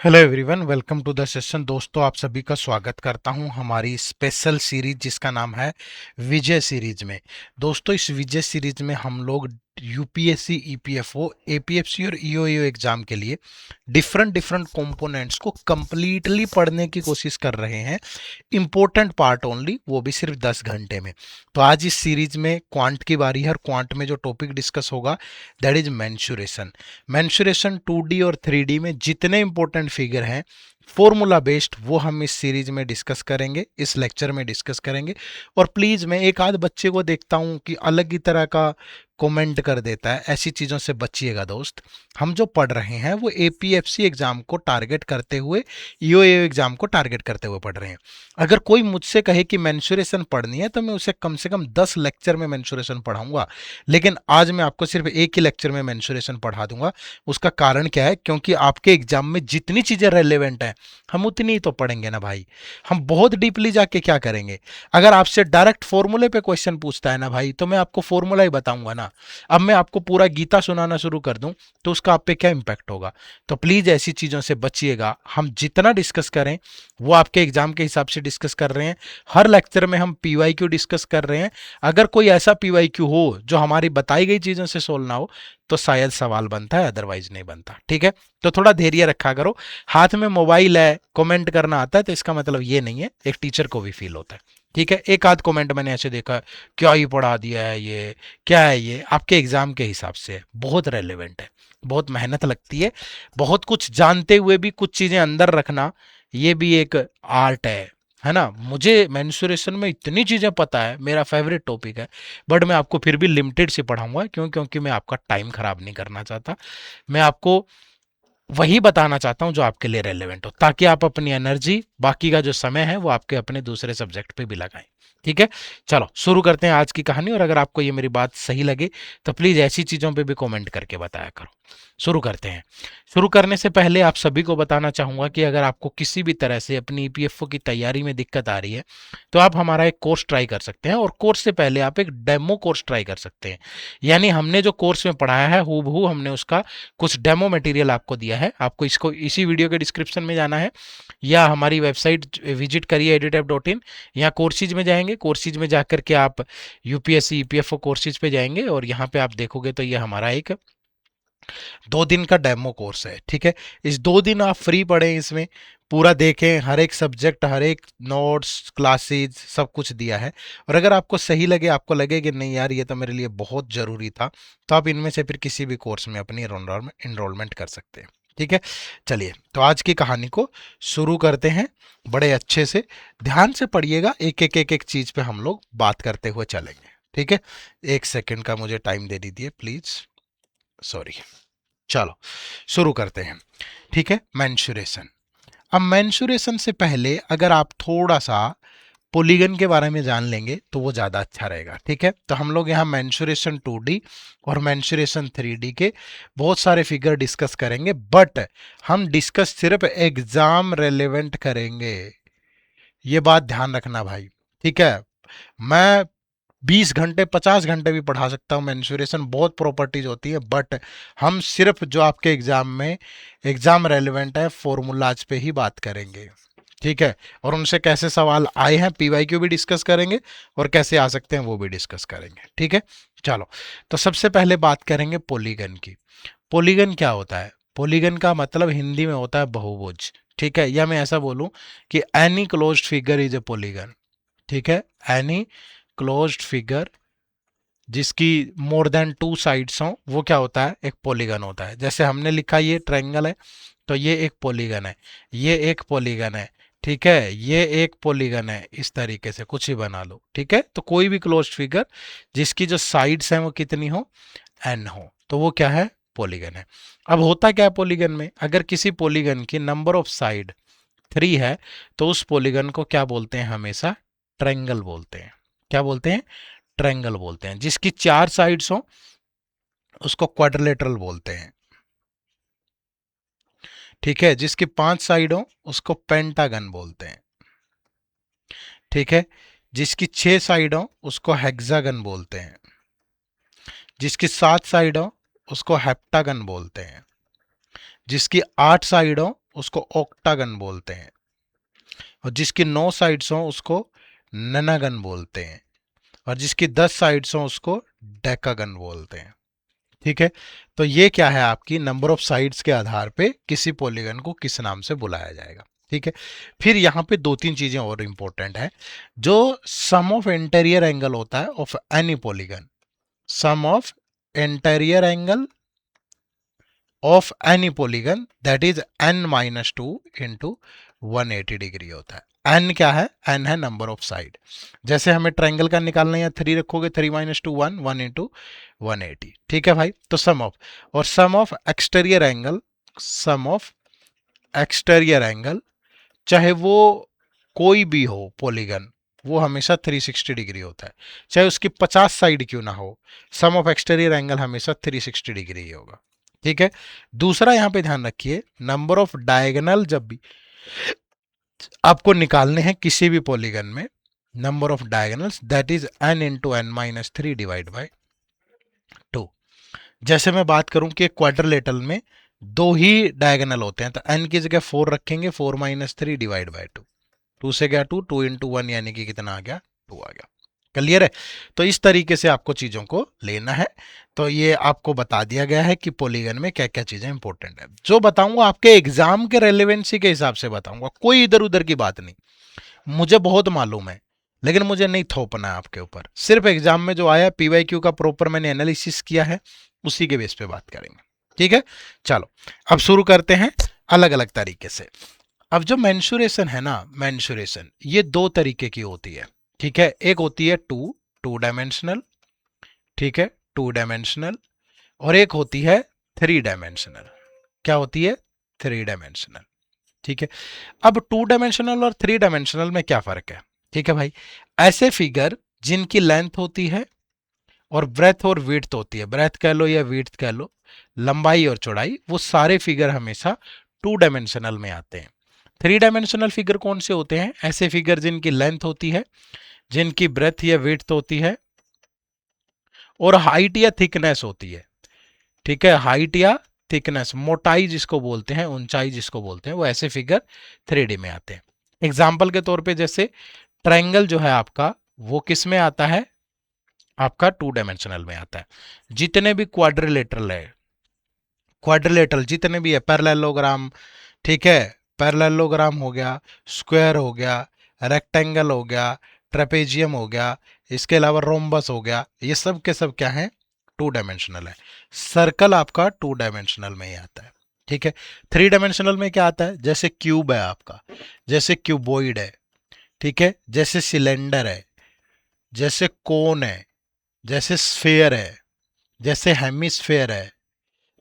Hello everyone, welcome to the session. दोस्तों, आप सभी का स्वागत करता हूं हमारी स्पेशल सीरीज जिसका नाम है विजय सीरीज में। दोस्तों, इस विजय सीरीज में हम लोग यूपीएससी, ईपीएफओ, एपीएफसी और ईओयू एग्जाम के लिए डिफरेंट डिफरेंट कंपोनेंट्स को कंप्लीटली पढ़ने की कोशिश कर रहे हैं। इंपॉर्टेंट पार्ट ओनली, वो भी सिर्फ 10 घंटे में। तो आज इस सीरीज में क्वांट की बारी है और क्वांट में जो टॉपिक डिस्कस होगा that is mensuration. Mensuration 2D और 3D में जितने इंपॉर्टेंट फिगर हैं फॉर्मूला बेस्ड, वो हम इस सीरीज में डिस्कस करेंगे, इस लेक्चर में डिस्कस करेंगे। और प्लीज, मैं एक आध बच्चे को देखता हूं कि अलग ही तरह का कमेंट कर देता है, ऐसी चीजों से बचिएगा दोस्त। हम जो पढ़ रहे हैं वो एपीएफसी एग्जाम को टारगेट करते हुए, ईओएयू एग्जाम को टारगेट करते हुए पढ़ रहे हैं। अगर कोई मुझसे कहे कि मेंसुरेशन पढ़नी है तो मैं उसे कम से कम 10 लेक्चर में मेंसुरेशन पढ़ाऊंगा, लेकिन आज मैं आपको सिर्फ एक ही लेक्चर में मेंसुरेशन पढ़ा दूंगा। उसका कारण क्या है? क्योंकि आपके एग्जाम में जितनी चीजें रेलेवेंट हैं हम उतनी ही तो पढ़ेंगे ना भाई। हम बहुत डीपली जाके क्या करेंगे? अगर आपसे डायरेक्ट फॉर्मूले पे क्वेश्चन पूछता है ना भाई, तो मैं आपको फॉर्मूला ही बताऊंगा ना। अब मैं आपको पूरा गीता सुनाना शुरू कर दूं तो उसका आप पे क्या इंपैक्ट होगा? तो प्लीज ऐसी चीजों से बचिएगा। हम जितना डिस्कस करें वो आपके एग्जाम के हिसाब से डिस्कस कर रहे हैं। हर लेक्चर में हम पीवाईक्यू डिस्कस कर रहे हैं। अगर कोई ऐसा पीवाईक्यू हो जो हमारी बताई गई चीजों से सोल्व ना हो तो शायद सवाल बनता है, अदरवाइज नहीं बनता। ठीक है, तो थोड़ा धैर्य रखा करो। हाथ में मोबाइल है, कमेंट करना आता है, तो इसका मतलब ये नहीं है, एक टीचर को भी फील होता है। ठीक है, एक आध कमेंट मैंने ऐसे देखा, क्या ही पढ़ा दिया है ये, क्या है ये, आपके एग्जाम के हिसाब से है, बहुत रेलेवेंट है। बहुत मेहनत लगती है, बहुत कुछ जानते हुए भी कुछ चीजें अंदर रखना, ये भी एक आर्ट है ना। मुझे मेंसुरेशन में इतनी चीजें पता है, मेरा फेवरेट टॉपिक है, बट मैं आपको फिर भी लिमिटेड से पढ़ाऊंगा। क्यों? क्योंकि मैं आपका टाइम खराब नहीं करना चाहता। मैं आपको वही बताना चाहता हूं जो आपके लिए रेलेवेंट हो, ताकि आप अपनी एनर्जी, बाकी का जो समय है वो आपके अपने दूसरे सब्जेक्ट पे भी लगाएं। ठीक है, चलो शुरू करते हैं आज की कहानी। और अगर आपको ये मेरी बात सही लगे तो प्लीज ऐसी चीजों पे भी कमेंट करके बताया करो। शुरू करते हैं। शुरू करने से पहले आप सभी को बताना चाहूंगा कि अगर आपको किसी भी तरह से अपनी ईपीएफओ की तैयारी में दिक्कत आ रही है तो आप हमारा एक कोर्स ट्राई कर सकते हैं, और कोर्स से पहले आप एक डेमो कोर्स ट्राई कर सकते हैं। यानी हमने जो कोर्स में पढ़ाया है हूबहू हमने उसका कुछ डेमो मटेरियल आपको दिया है। आपको इसको इसी वीडियो के डिस्क्रिप्शन में जाना है या हमारी वेबसाइट विजिट करिए editap.in। यहाँ कोर्सेज में जाएंगे, कोर्सेज में जाकर के आप यूपीएससी ईपीएफओ कोर्सेज पे जाएंगे और यहाँ पे आप देखोगे तो ये हमारा एक 2 दिन का डेमो कोर्स है। ठीक है, इस 2 दिन आप फ्री पढ़ें, इसमें पूरा देखें, हर एक सब्जेक्ट, हर एक नोट्स, क्लासेज, सब कुछ दिया है। और अगर आपको सही लगे, आपको लगे कि नहीं यार ये तो मेरे लिए बहुत ज़रूरी था, तो आप इनमें से फिर किसी भी कोर्स में अपनी इनरोलमेंट कर सकते हैं। ठीक है, चलिए तो आज की कहानी को शुरू करते हैं। बड़े अच्छे से ध्यान से पढ़िएगा, एक एक चीज़ पे हम लोग बात करते हुए चलेंगे। ठीक है, 1 सेकंड का मुझे टाइम दे दीजिए प्लीज़, सॉरी। चलो शुरू करते हैं। ठीक है, मेंसुरेशन। अब मेंसुरेशन से पहले अगर आप थोड़ा सा पॉलीगन के बारे में जान लेंगे तो वो ज़्यादा अच्छा रहेगा। ठीक है, तो हम लोग यहाँ मेंसुरेशन 2D और मेंसुरेशन 3D के बहुत सारे फिगर डिस्कस करेंगे, बट हम डिस्कस सिर्फ एग्जाम रेलेवेंट करेंगे। ये बात ध्यान रखना भाई। ठीक है, मैं 20 घंटे 50 घंटे भी पढ़ा सकता हूँ, मेंसुरेशन बहुत प्रॉपर्टीज होती है, बट हम सिर्फ जो आपके एग्जाम में एग्जाम रेलिवेंट है फॉर्मूलाज पे ही बात करेंगे। ठीक है, और उनसे कैसे सवाल आए हैं पीवाईक्यू भी डिस्कस करेंगे, और कैसे आ सकते हैं वो भी डिस्कस करेंगे। ठीक है, चलो तो सबसे पहले बात करेंगे पॉलीगन की। पॉलीगन क्या होता है? पॉलीगन का मतलब हिंदी में होता है बहुभुज। ठीक है, या मैं ऐसा बोलूं कि any closed figure is a polygon. ठीक है, एनी क्लोज्ड फिगर जिसकी मोर देन 2 साइड्स हों वो क्या होता है? एक पॉलीगन होता है। जैसे हमने लिखा ये ट्रायंगल है तो ये एक पॉलीगन है, ये एक पॉलीगन है। ठीक है, ये एक पॉलीगन है। इस तरीके से कुछ ही बना लो। ठीक है, तो कोई भी क्लोज्ड फिगर जिसकी जो साइड्स हैं वो कितनी हो? एन हो, तो वो क्या है? पॉलीगन है। अब होता क्या है पॉलीगन में? अगर किसी पॉलीगन की नंबर ऑफ साइड 3 है तो उस पॉलीगन को क्या बोलते हैं? हमेशा ट्रायंगल बोलते हैं। क्या बोलते हैं? ट्रायंगल बोलते हैं। जिसकी 4 साइड्स हो उसको क्वाड्रिलेटरल बोलते हैं। ठीक है, जिसकी 5 साइड हो उसको पेंटागन बोलते हैं। ठीक है, जिसकी 6 साइड हो उसको हेक्सागन बोलते हैं। जिसकी 7 साइड हो उसको हेप्टागन बोलते हैं। जिसकी 8 साइड हो उसको ऑक्टागन बोलते हैं, और जिसकी 9 साइड्स हों उसको ननागन बोलते हैं, और जिसकी 10 साइड्स हों उसको डेकागन बोलते हैं। ठीक है, तो ये क्या है, आपकी नंबर ऑफ साइड्स के आधार पे किसी पॉलीगन को किस नाम से बुलाया जाएगा। ठीक है, फिर यहाँ पे दो तीन चीजें और इंपॉर्टेंट है। जो सम ऑफ इंटीरियर एंगल होता है of any polygon, sum of interior angle of any polygon that is n minus two into 180 degree होता है। n क्या है, n है नंबर ऑफ साइड। जैसे हमें ट्राइंगल का निकालना है, 3 रखोगे, 3 माइनस टू 1, 1 इंटू 180। ठीक है भाई, तो सम ऑफ, और sum of exterior angle, sum of exterior angle चाहे वो कोई भी हो पॉलीगन, वो हमेशा 360 डिग्री होता है, चाहे उसकी 50 साइड क्यों ना हो, सम ऑफ एक्सटीरियर एंगल हमेशा 360 डिग्री ही होगा। ठीक है, दूसरा यहां पे ध्यान रखिए, नंबर ऑफ डायगोनल जब भी आपको निकालने हैं किसी भी पॉलीगन में, number of diagonals that is n into n minus three divide by 2। जैसे मैं बात करूं कि क्वाड्रिलेटरल में दो ही डायगोनल होते हैं, तो n की जगह 4 रखेंगे, 4 माइनस थ्री डिवाइड बाई 2, 2 से गया 2, 2 इंटू 1 यानी कि कितना आ गया, 2 आ गया। क्लियर है, तो इस तरीके से आपको चीजों को लेना है। तो ये आपको बता दिया गया है कि पॉलीगन में क्या क्या चीजें इंपॉर्टेंट है। जो बताऊंगा आपके एग्जाम के रेलेवेंसी के हिसाब से बताऊंगा, कोई इधर उधर की बात नहीं। मुझे बहुत मालूम है, लेकिन मुझे नहीं थोपना है आपके ऊपर। सिर्फ एग्जाम में जो आया पीवाईक्यू का प्रॉपर मैंने एनालिसिस किया है, उसी के बेस पे बात करेंगे। ठीक है, चलो अब शुरू करते हैं अलग अलग तरीके से। अब जो मेंसुरेशन है ना, मेंसुरेशन ये दो तरीके की होती है। ठीक है, एक होती है टू डायमेंशनल, ठीक है, टू डायमेंशनल, और एक होती है थ्री डायमेंशनल। क्या होती है, थ्री डायमेंशनल। ठीक है, अब टू डायमेंशनल और थ्री डायमेंशनल में क्या फर्क है। ठीक है भाई, ऐसे फिगर जिनकी लेंथ होती है और ब्रेथ और विड्थ होती है, ब्रेथ कह लो या विड्थ कह लो, लंबाई और चौड़ाई, वो सारे फिगर हमेशा टू डायमेंशनल में आते हैं। थ्री डायमेंशनल फिगर कौन से होते हैं, ऐसे फिगर जिनकी लेंथ होती है, जिनकी ब्रेथ या विड्थ होती है, और हाइट या थिकनेस होती है। ठीक है, हाइट या थिकनेस, मोटाई जिसको बोलते हैं, ऊंचाई जिसको बोलते हैं, वो ऐसे फिगर थ्री डी में आते हैं। एग्जाम्पल के तौर पे जैसे ट्रायंगल जो है आपका, वो किस में आता है, आपका टू डायमेंशनल में आता है। जितने भी क्वाड्रिलेटरल है, क्वाड्रिलेटरल जितने भी है, पैरेललोग्राम, ठीक है, पैरेललोग्राम हो गया, स्क्वायर हो गया, रेक्टेंगल हो गया, ट्रेपेजियम हो गया, इसके अलावा रोम्बस हो गया, ये सब के सब क्या है, टू डायमेंशनल है। सर्कल आपका टू डायमेंशनल में ही आता है। ठीक है, थ्री डायमेंशनल में क्या आता है, जैसे क्यूब है आपका, जैसे क्यूबॉइड है, ठीक है, जैसे सिलेंडर है, जैसे कोन है, जैसे स्फेयर है, जैसे हेमिस्फेयर है,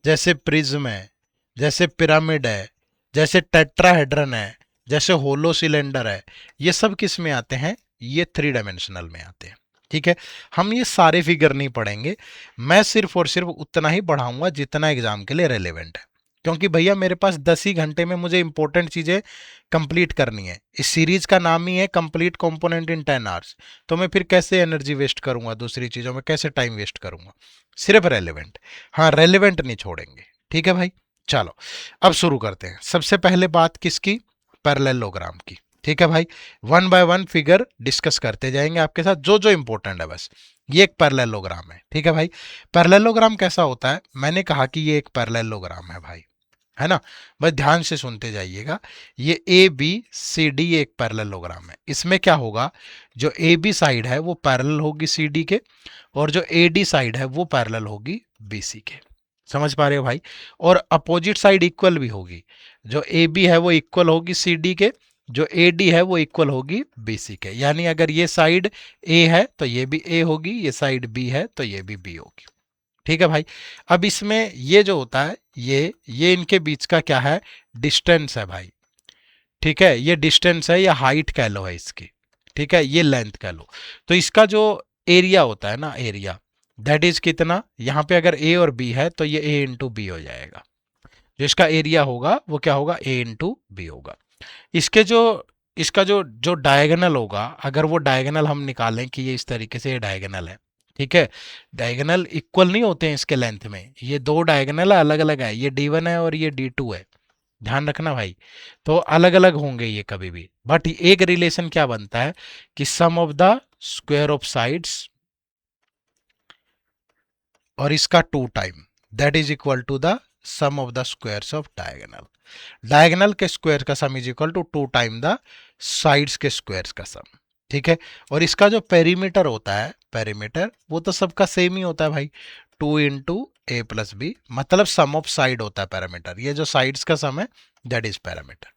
जैसे प्रिज्म है, जैसे पिरामिड है, जैसे टेट्राहेड्रन है, जैसे होलो सिलेंडर है, ये सब किस में आते हैं, ये थ्री डायमेंशनल में आते हैं। ठीक है, हम ये सारे फिगर नहीं पढ़ेंगे, मैं सिर्फ और सिर्फ उतना ही पढ़ाऊंगा जितना एग्जाम के लिए रेलेवेंट है, क्योंकि भैया मेरे पास 10 ही घंटे में मुझे इंपॉर्टेंट चीजें कंप्लीट करनी है। इस सीरीज का नाम ही है कंप्लीट कंपोनेंट इन 10 आवर्स, तो मैं फिर कैसे एनर्जी वेस्ट करूंगा, दूसरी चीजों में कैसे टाइम वेस्ट करूंगा, सिर्फ रेलेवेंट। हाँ, रेलेवेंट नहीं छोड़ेंगे। ठीक है भाई, चलो अब शुरू करते हैं। सबसे पहले बात किसकी, पैरेललोग्राम की। ठीक है भाई, one by one figure discuss करते जाएंगे आपके साथ, जो जो इंपॉर्टेंट है बस। ये एक पैरेललोग्राम है। ठीक है भाई, पैरेललोग्राम कैसा होता है, मैंने कहा कि ये एक पैरेललोग्राम है भाई, है ना, बस ध्यान से सुनते जाइएगा। ये ए बी सी डी एक पैरेललोग्राम है। इसमें क्या होगा, जो ए बी साइड है वो पैरेलल होगी सी डी के, और जो ए डी साइड है वो पैरेलल होगी बी सी के। समझ पा रहे हो भाई, और अपोजिट साइड इक्वल भी होगी, जो ए बी है वो इक्वल होगी सी डी के, जो ए डी है वो इक्वल होगी बी सी के। यानी अगर ये साइड ए है तो ये भी ए होगी, ये साइड बी है तो ये भी बी होगी। ठीक है भाई, अब इसमें ये जो होता है, ये इनके बीच का क्या है, डिस्टेंस है भाई। ठीक है, ये डिस्टेंस है या हाइट कह लो है इसकी। ठीक है, ये लेंथ कह लो। तो इसका जो एरिया होता है ना, एरिया दैट इज कितना, यहाँ पे अगर ए और बी है तो ये ए इंटू बी हो जाएगा। जो इसका एरिया होगा वो क्या होगा, ए इंटू बी होगा। इसके जो इसका जो जो डायगोनल होगा, अगर वो डायगोनल हम निकालें कि ये इस तरीके से ये डायगोनल है, ठीक है, डायगोनल इक्वल नहीं होते हैं इसके लेंथ में, ये दो डायगोनल अलग अलग है, ये D1 है और ये D2 है। ध्यान रखना भाई। तो अलग अलग होंगे ये कभी भी, बट एक रिलेशन क्या बनता है कि sum of the square of sides और इसका two time that is equal to the sum of the squares of diagonal. Diagonal के स्क्वायर का sum is equal to two time the sides के स्क्वायर्स का सम। ठीक है। और इसका जो पेरीमीटर होता है, पेरीमीटर वो तो सबका सेम ही होता है भाई, टू इंटू ए प्लस बी, मतलब सम ऑफ साइड होता है पैरामीटर। ये जो साइड्स का सम है दैट इज पैरामीटर।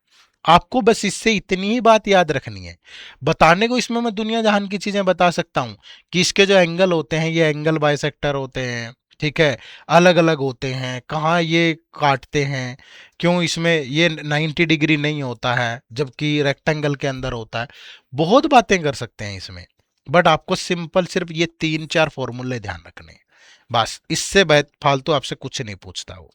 आपको बस इससे इतनी ही बात याद रखनी है। बताने को इसमें मैं दुनिया जहान की चीजें बता सकता हूं कि इसके जो एंगल होते हैं ये एंगल बाइसेक्टर होते हैं, ठीक है, अलग अलग होते हैं, कहाँ ये काटते हैं, क्यों इसमें ये 90 डिग्री नहीं होता है जबकि रेक्टेंगल के अंदर होता है। बहुत बातें कर सकते हैं इसमें, बट आपको सिंपल सिर्फ ये 3-4 फॉर्मूले ध्यान रखने हैं बस। इससे फालतू आपसे कुछ नहीं पूछता वो।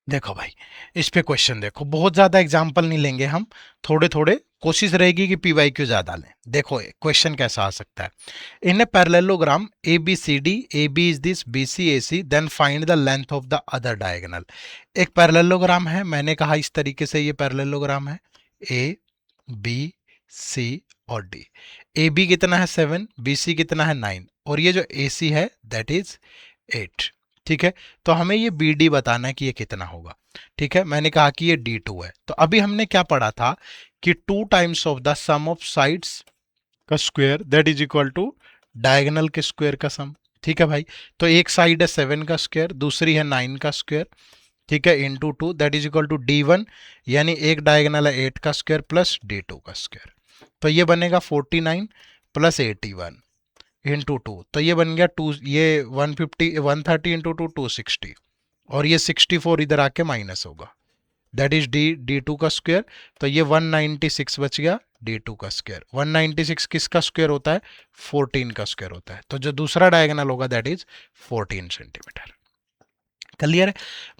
देखो भाई, इस पे क्वेश्चन देखो, बहुत ज्यादा एग्जाम्पल नहीं लेंगे हम, थोड़े थोड़े, कोशिश रहेगी कि पीवाई क्यू ज्यादा लें। देखो क्वेश्चन कैसा आ सकता है। In a parallelogram A B C D, A B is this, B C A C, then find the length of the other diagonal. एक पैरेललोग्राम है, मैंने कहा इस तरीके से ये पैरेललोग्राम है, ए बी सी और डी। ए बी कितना है 7, बी सी कितना है 9, और ये जो ए सी है दैट इज 8। ठीक है। तो हमें ये बी डी बताना है कि ये कितना होगा। ठीक है, मैंने कहा कि ये D2 है। तो अभी हमने क्या पढ़ा था कि two times of the sum of sides का square that is equal to diagonal के स्क्वायर का सम। ठीक है भाई। तो एक साइड है 7 का स्क्वायर, दूसरी है 9 का स्क्वायर, ठीक है, into two that is equal to D1, यानी एक डायगोनल है 8 का स्क्वायर प्लस D2 का स्क्वायर। तो ये बनेगा 49 प्लस 81 इंटू टू, तो ये बन गया टू, ये 130 इंटू टू 260, और ये 64 इधर आके माइनस होगा, दैट इज D2 का स्क्वायर। तो ये 196 बच गया D2 का स्क्वायर। 196 किसका स्क्वायर होता है? 14 का स्क्वायर होता है। तो जो दूसरा डायगोनल होगा दैट इज 14 सेंटीमीटर। क्लियर है?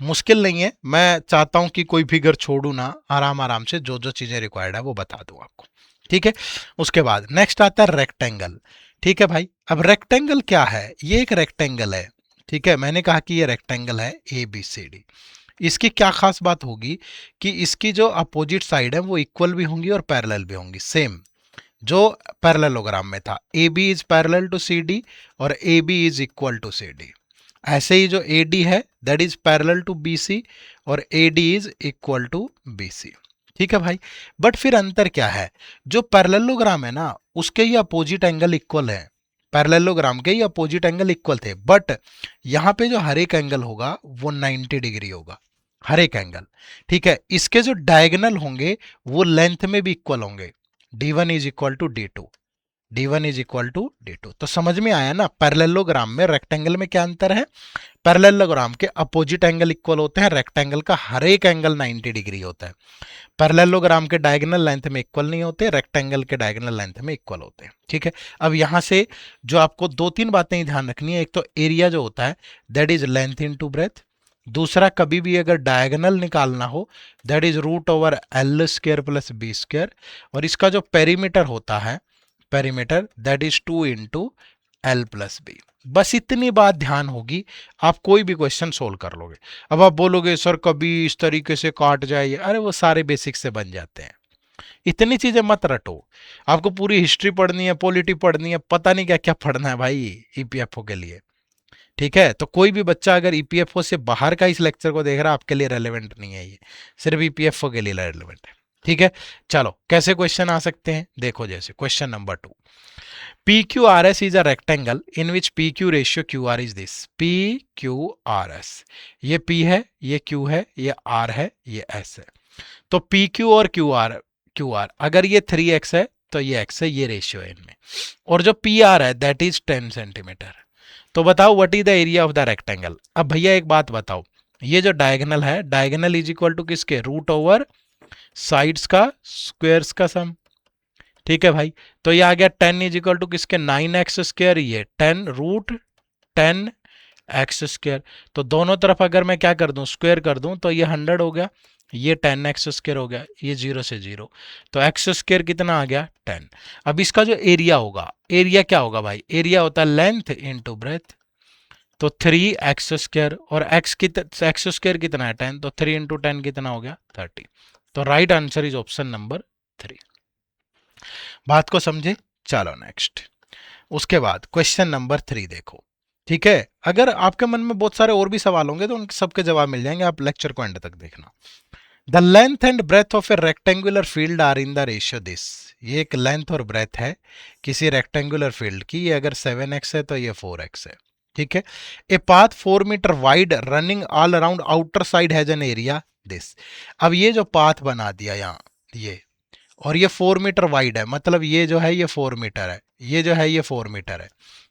मुश्किल नहीं है, मैं चाहता हूं कि कोई फिगर छोड़ू ना, आराम आराम से जो जो चीजें रिक्वायर्ड है वो बता दूं आपको। ठीक है। उसके बाद नेक्स्ट आता है रेक्टेंगल। ठीक है भाई, अब रेक्टेंगल क्या है? ये एक रेक्टेंगल है। ठीक है, मैंने कहा कि ये रेक्टेंगल है ए बी सी डी। इसकी क्या खास बात होगी कि इसकी जो अपोजिट साइड है वो इक्वल भी होंगी और पैरेलल भी होंगी, सेम जो पैरेललोग्राम में था, A B is parallel to C D और A B is equal to C D. ऐसे ही जो ए डी है that is parallel to B C और A D is equal to B C. ठीक है भाई। बट फिर अंतर क्या है? जो पैरेललोग्राम है ना उसके ये अपोजिट एंगल इक्वल है, पैरेललोग्राम के ये अपोजिट एंगल इक्वल थे, बट यहाँ पे जो हर एक एंगल होगा वो 90 डिग्री होगा, हर एक एंगल। ठीक है, इसके जो डायगोनल होंगे वो लेंथ में भी इक्वल होंगे, D1 is equal to D2, D1 is equal to D2। तो समझ में आया ना, पैरेललोग्राम में रेक्टेंगल में क्या अंतर है? पैरेललोग्राम के अपोजिट एंगल इक्वल होते हैं, रेक्टेंगल का हर एक एंगल 90 डिग्री होता है। पैरेललोग्राम के डायगोनल लेंथ में इक्वल नहीं होते, रेक्टेंगल के डायगोनल लेंथ में इक्वल होते हैं। ठीक है। अब यहां से जो आपको दो तीन बातें ध्यान रखनी है, एक तो एरिया जो होता है that is length into breadth, दूसरा कभी भी अगर डायगोनल निकालना हो that is root over l square plus B square, और इसका जो पेरीमीटर होता है, perimeter that is 2 into l plus b. बस इतनी बात ध्यान होगी, आप कोई भी क्वेश्चन सोल्व कर लोगे। अब आप बोलोगे सर कभी इस तरीके से काट जाए, अरे वो सारे बेसिक से बन जाते हैं, इतनी चीजें मत रटो। आपको पूरी हिस्ट्री पढ़नी है, पॉलिटी पढ़नी है, पता नहीं क्या क्या पढ़ना है भाई ईपीएफओ के लिए। ठीक है, तो कोई भी बच्चा अगर ईपीएफओ से बाहर का इस लेक्चर को देख रहा है, आपके लिए रेलेवेंट नहीं है ये, सिर्फ ईपीएफओ के लिए रेलेवेंट है। ठीक है, चलो कैसे क्वेश्चन आ सकते हैं देखो। जैसे question number 2, PQRS is a rectangle in which PQ ratio QR is this, PQRS, ये P है, ये Q है, ये R है, ये S है। तो PQ और QR अगर ये 3x है तो ये x है, ये रेशियो है इनमें, और जो PR है दैट इज 10 सेंटीमीटर। तो बताओ what is the area of the rectangle. अब भैया एक बात बताओ, ये जो डायगोनल है, डायगोनल इज इक्वल टू किसके? रूट ओवर साइड्स का स्क्वायर्स का सम। ठीक है भाई। तो ये आ गया 10 इज इक्वल टू किसके? 9x स्क्वायर, ये 10 रूट 10x स्क्वायर। तो दोनों तरफ अगर मैं क्या कर दूं, स्क्वायर कर दूं, तो ये 100 हो गया, ये 10x स्क्वायर हो गया, ये 0 से 0, तो x स्क्वायर कितना आ गया? 10। अब इसका जो एरिया होगा, एरिया क्या होगा भाई? एरिया होता है लेंथ इनटू ब्रेथ, तो 3x² और एक्स स्क्वायर कितना है 10, तो 3 × 10 कितना हो गया 30। तो right answer is option number 3। बात को समझे। चलो नेक्स्ट। उसके बाद क्वेश्चन नंबर 3 देखो। ठीक है, अगर आपके मन में बहुत सारे और भी सवाल होंगे तो उन सबके जवाब मिल जाएंगे, आप लेक्चर को एंड तक देखना। The length and breadth of a rectangular field are in the ratio this. ये एक लेंथ और ब्रेथ है किसी रेक्टेंगुलर फील्ड की, ये अगर 7x है तो ये 4x है। ठीक है, a path 4 metre wide running all around outer side has an area this. अब ये जो पाथ बना दिया यहाँ, ये और ये 4 मीटर वाइड है, मतलब ये जो है ये 4 मीटर है, ये जो है ये 4 मीटर है।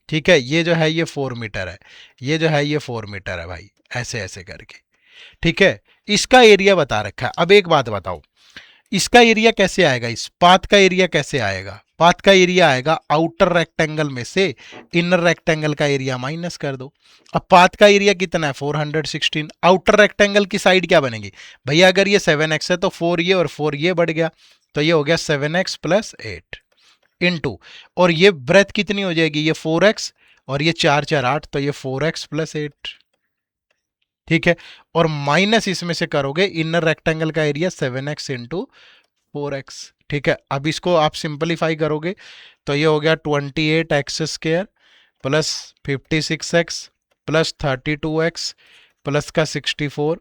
ठीक है, ये जो है ये 4 मीटर है, ये जो है ये 4 मीटर है भाई, ऐसे ऐसे करके। ठीक है, इसका एरिया बता रखा है। अब एक बात बताओ, इसका एरिया कैसे आएगा, इस पाथ का एरिया कैसे आएगा। पाथ का एरिया आएगा आउटर रेक्टेंगल में से इनर रेक्टेंगल का एरिया माइनस कर दो। अब पाथ का एरिया कितना है 416। आउटर रेक्टेंगल की साइड क्या बनेगी भैया, अगर ये 7x है तो 4 ये और 4 ये बढ़ गया, तो ये हो गया 7x + 8 इंटू, और ये ब्रेथ कितनी हो जाएगी, ये 4x और ये 4 4 8, तो ये 4x + 8। ठीक है, और माइनस इसमें से करोगे इनर रेक्टेंगल का एरिया 7x × 4x। ठीक है, अब इसको आप सिंपलीफाई करोगे तो ये हो गया 28x² + 56x + 32x प्लस का 64।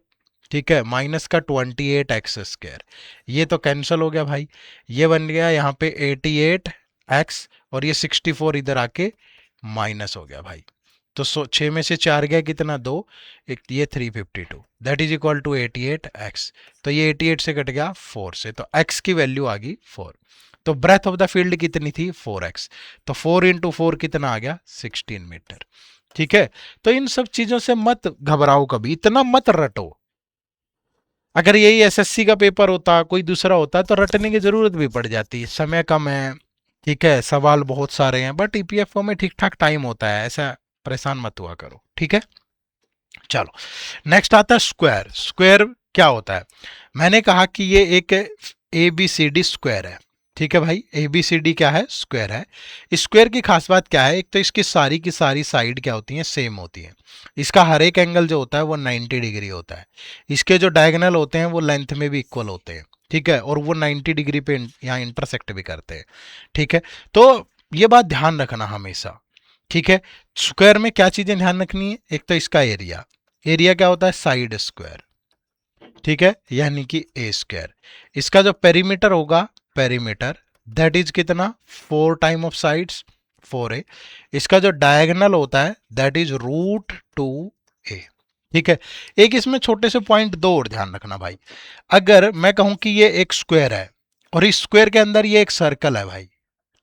ठीक है, माइनस का 28x², ये तो कैंसिल हो गया भाई, ये बन गया यहाँ पे 88x और ये 64 इधर आके माइनस हो गया भाई। तो 6 में से 4 गया कितना 2, एक ये 352, that is equal to 88x। तो ये 88 से कट गया 4 से, तो x की वैल्यू आ गई 4। तो ब्रेथ ऑफ द फील्ड कितनी थी 4x, तो 4 × 4 कितना आ गया 16 मीटर। ठीक है, तो इन सब चीजों से मत घबराओ, कभी इतना मत रटो। अगर यही एसएससी का पेपर होता, कोई दूसरा होता, तो रटने की जरूरत भी पड़ जाती, समय कम है। ठीक है, सवाल बहुत सारे हैं, बट ईपीएफओ में ठीक ठाक टाइम होता है, ऐसा परेशान मत हुआ करो। ठीक है, चलो नेक्स्ट आता है स्क्वायर। स्क्वायर क्या होता है, मैंने कहा कि ये एक ABCD स्क्वायर है। ठीक है भाई, ABCD क्या है स्क्वायर है। स्क्वायर की खास बात क्या है, एक तो इसकी सारी की सारी साइड क्या होती हैं सेम होती हैं, इसका हर एक एंगल जो होता है वो 90 डिग्री होता है, इसके जो डायगोनल होते हैं वो लेंथ में भी इक्वल होते हैं। ठीक है, और वो 90 डिग्री पे यहाँ इंटरसेक्ट भी करते हैं। ठीक है, तो ये बात ध्यान रखना हमेशा। ठीक है, स्क्वायर में क्या चीजें ध्यान रखनी है, एक तो इसका एरिया, एरिया क्या होता है साइड स्क्वायर। ठीक है, यानी कि A²। इसका जो पेरीमीटर होगा, पेरीमीटर दैट इज कितना 4 टाइम ऑफ साइड्स 4a। इसका जो डायगोनल होता है दैट इज √2a। ठीक है, एक इसमें छोटे से पॉइंट दो और ध्यान रखना भाई, अगर मैं कहूं कि ये एक स्क्वायर है और इस स्क्वायर के अंदर ये एक सर्कल है भाई,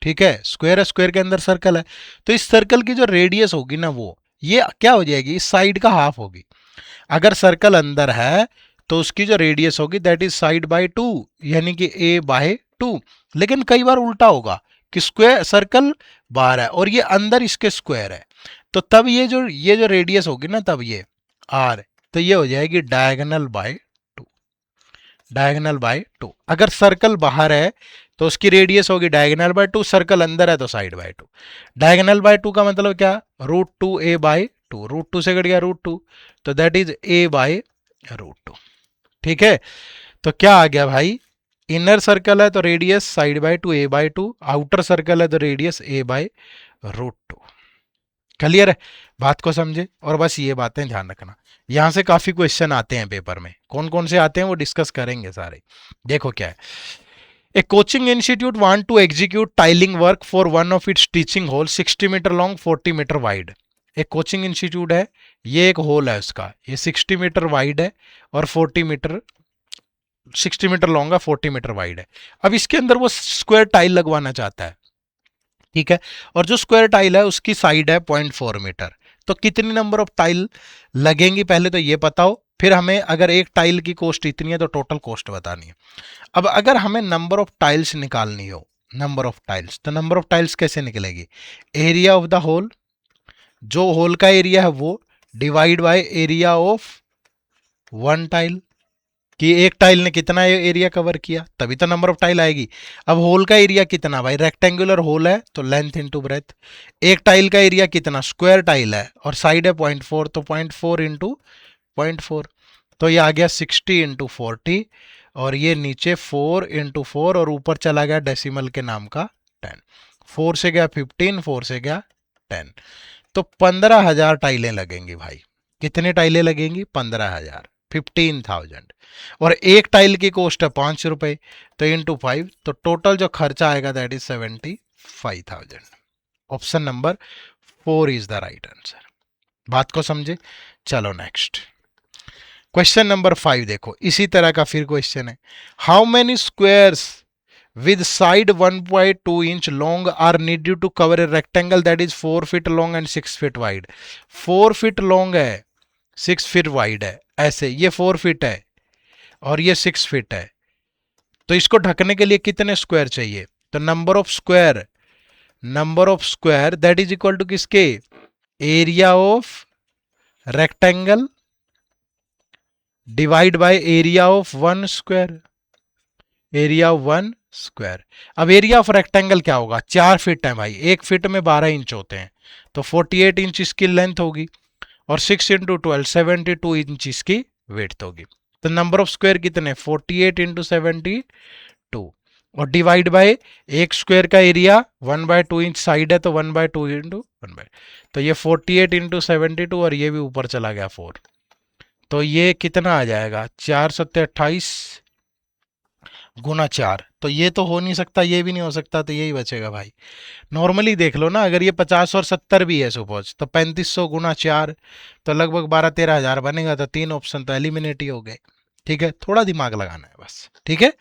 ठीक है, स्क्वायर है, स्क्वायर के अंदर सर्कल है, तो इस सर्कल की जो रेडियस होगी ना वो ये क्या हो जाएगी, इस साइड का हाफ होगी। अगर सर्कल अंदर है तो उसकी जो रेडियस होगी दैट इज साइड बाय 2, यानी कि a/2। लेकिन कई बार उल्टा होगा कि स्क्वायर सर्कल बाहर है और ये अंदर इसके स्क्वायर है, तो तब ये जो रेडियस होगी ना तब ये r, तो ये हो जाएगी डायगोनल बाय 2। डायगोनल बाय 2, अगर सर्कल बाहर है तो उसकी रेडियस होगी डायगोनल बाय 2, सर्कल अंदर है तो साइड बाय 2। डायगोनल बाय 2 का मतलब क्या, √2a/2, √2 से कट गया √2, तो दैट इज a/√2। ठीक है, तो क्या आ गया भाई, इनर सर्कल है तो radius side by 2 a/2, outer circle है तो रेडियस a/√2। क्लियर है, बात को समझे, और बस ये बातें ध्यान रखना। यहां से काफी क्वेश्चन आते हैं पेपर में, कौन कौन से आते हैं वो डिस्कस करेंगे सारे। देखो क्या है, a coaching institute want to execute tiling work for one of its teaching hall 60 metre long 40 metre wide. एक कोचिंग इंस्टीट्यूट है, ये एक होल है उसका, ये 60 मीटर वाइड है और 60 मीटर लॉन्ग है 40 मीटर वाइड है। अब इसके अंदर वो स्क्वायर टाइल लगवाना चाहता है। ठीक है, और जो स्क्वायर टाइल है उसकी साइड है 0.4 मीटर। तो कितनी नंबर ऑफ टाइल लगेंगी पहले तो ये पता हो, फिर हमें अगर एक टाइल की कॉस्ट इतनी है तो टोटल कॉस्ट बतानी है। अब अगर हमें नंबर ऑफ टाइल्स निकालनी हो, नंबर ऑफ टाइल्स, तो नंबर ऑफ टाइल्स कैसे निकलेगी, एरिया ऑफ द होल, जो होल का एरिया है वो divide by area of one tile. कि एक टाइल ने कितना एरिया कवर किया, तभी तो नंबर ऑफ टाइल आएगी। अब होल का एरिया कितना भाई, रेक्टेंगुलर होल है तो लेंथ इंटू ब्रेथ। एक टाइल का एरिया कितना, स्क्वायर टाइल है और साइड है 0.4, तो 0.4 इंटू 0.4, तो ये आ गया 60 इंटू 40, और ये नीचे 4 इंटू 4, और ऊपर चला गया डेसिमल के नाम का 10। 4 से गया 15, 4 से गया 10, तो 15,000 टाइलें लगेंगी भाई। कितने टाइलें लगेंगी, 15,000, 15,000। और एक टाइल की कॉस्ट है 5 रुपए, तो इंटू 5, तो टोटल जो खर्चा आएगा that is 75,000। Option number 4 is the right answer. बात को समझे। चलो नेक्स्ट क्वेश्चन नंबर 5 देखो, इसी तरह का फिर क्वेश्चन है। How many squares with side 1.2 inch long are needed to cover a rectangle that is 4 feet long and 6 feet wide। 4 feet long है, 6 feet wide है, ऐसे ये 4 feet है और ये 6 feet है, तो इसको ढकने के लिए कितने स्क्वायर चाहिए, तो number of square that is equal to किसके, area of rectangle divide by area of one square, area of one square. अब एरिया ऑफ रेक्टेंगल क्या होगा, 4 फीट है भाई, 1 फीट में 12 इंच होते हैं, तो 48 इंच इसकी लेंथ होगी, और 6 इंटू 12 72 इंच इसकी विड्थ होगी। तो नंबर ऑफ स्क्वायर कितने, 48 इंटू 72, और डिवाइड बाय एक स्क्वायर का एरिया 1/2 इंच साइड है, तो 1/2 इंटू 1/, तो ये 48 इंटू 72, और ये भी ऊपर चला गया 4, तो ये कितना आ जाएगा, 4 सत्ते 28 गुना 4, तो ये तो हो नहीं सकता, ये भी नहीं हो सकता, तो यही बचेगा भाई। नॉर्मली देख लो ना, अगर ये 50 और 70 भी है सपोज, तो 3500 गुना 4, तो लगभग 12-13 हजार बनेगा, तो 3 ऑप्शन तो एलिमिनेट ही हो गए। ठीक है, थोड़ा दिमाग लगाना है बस। ठीक है,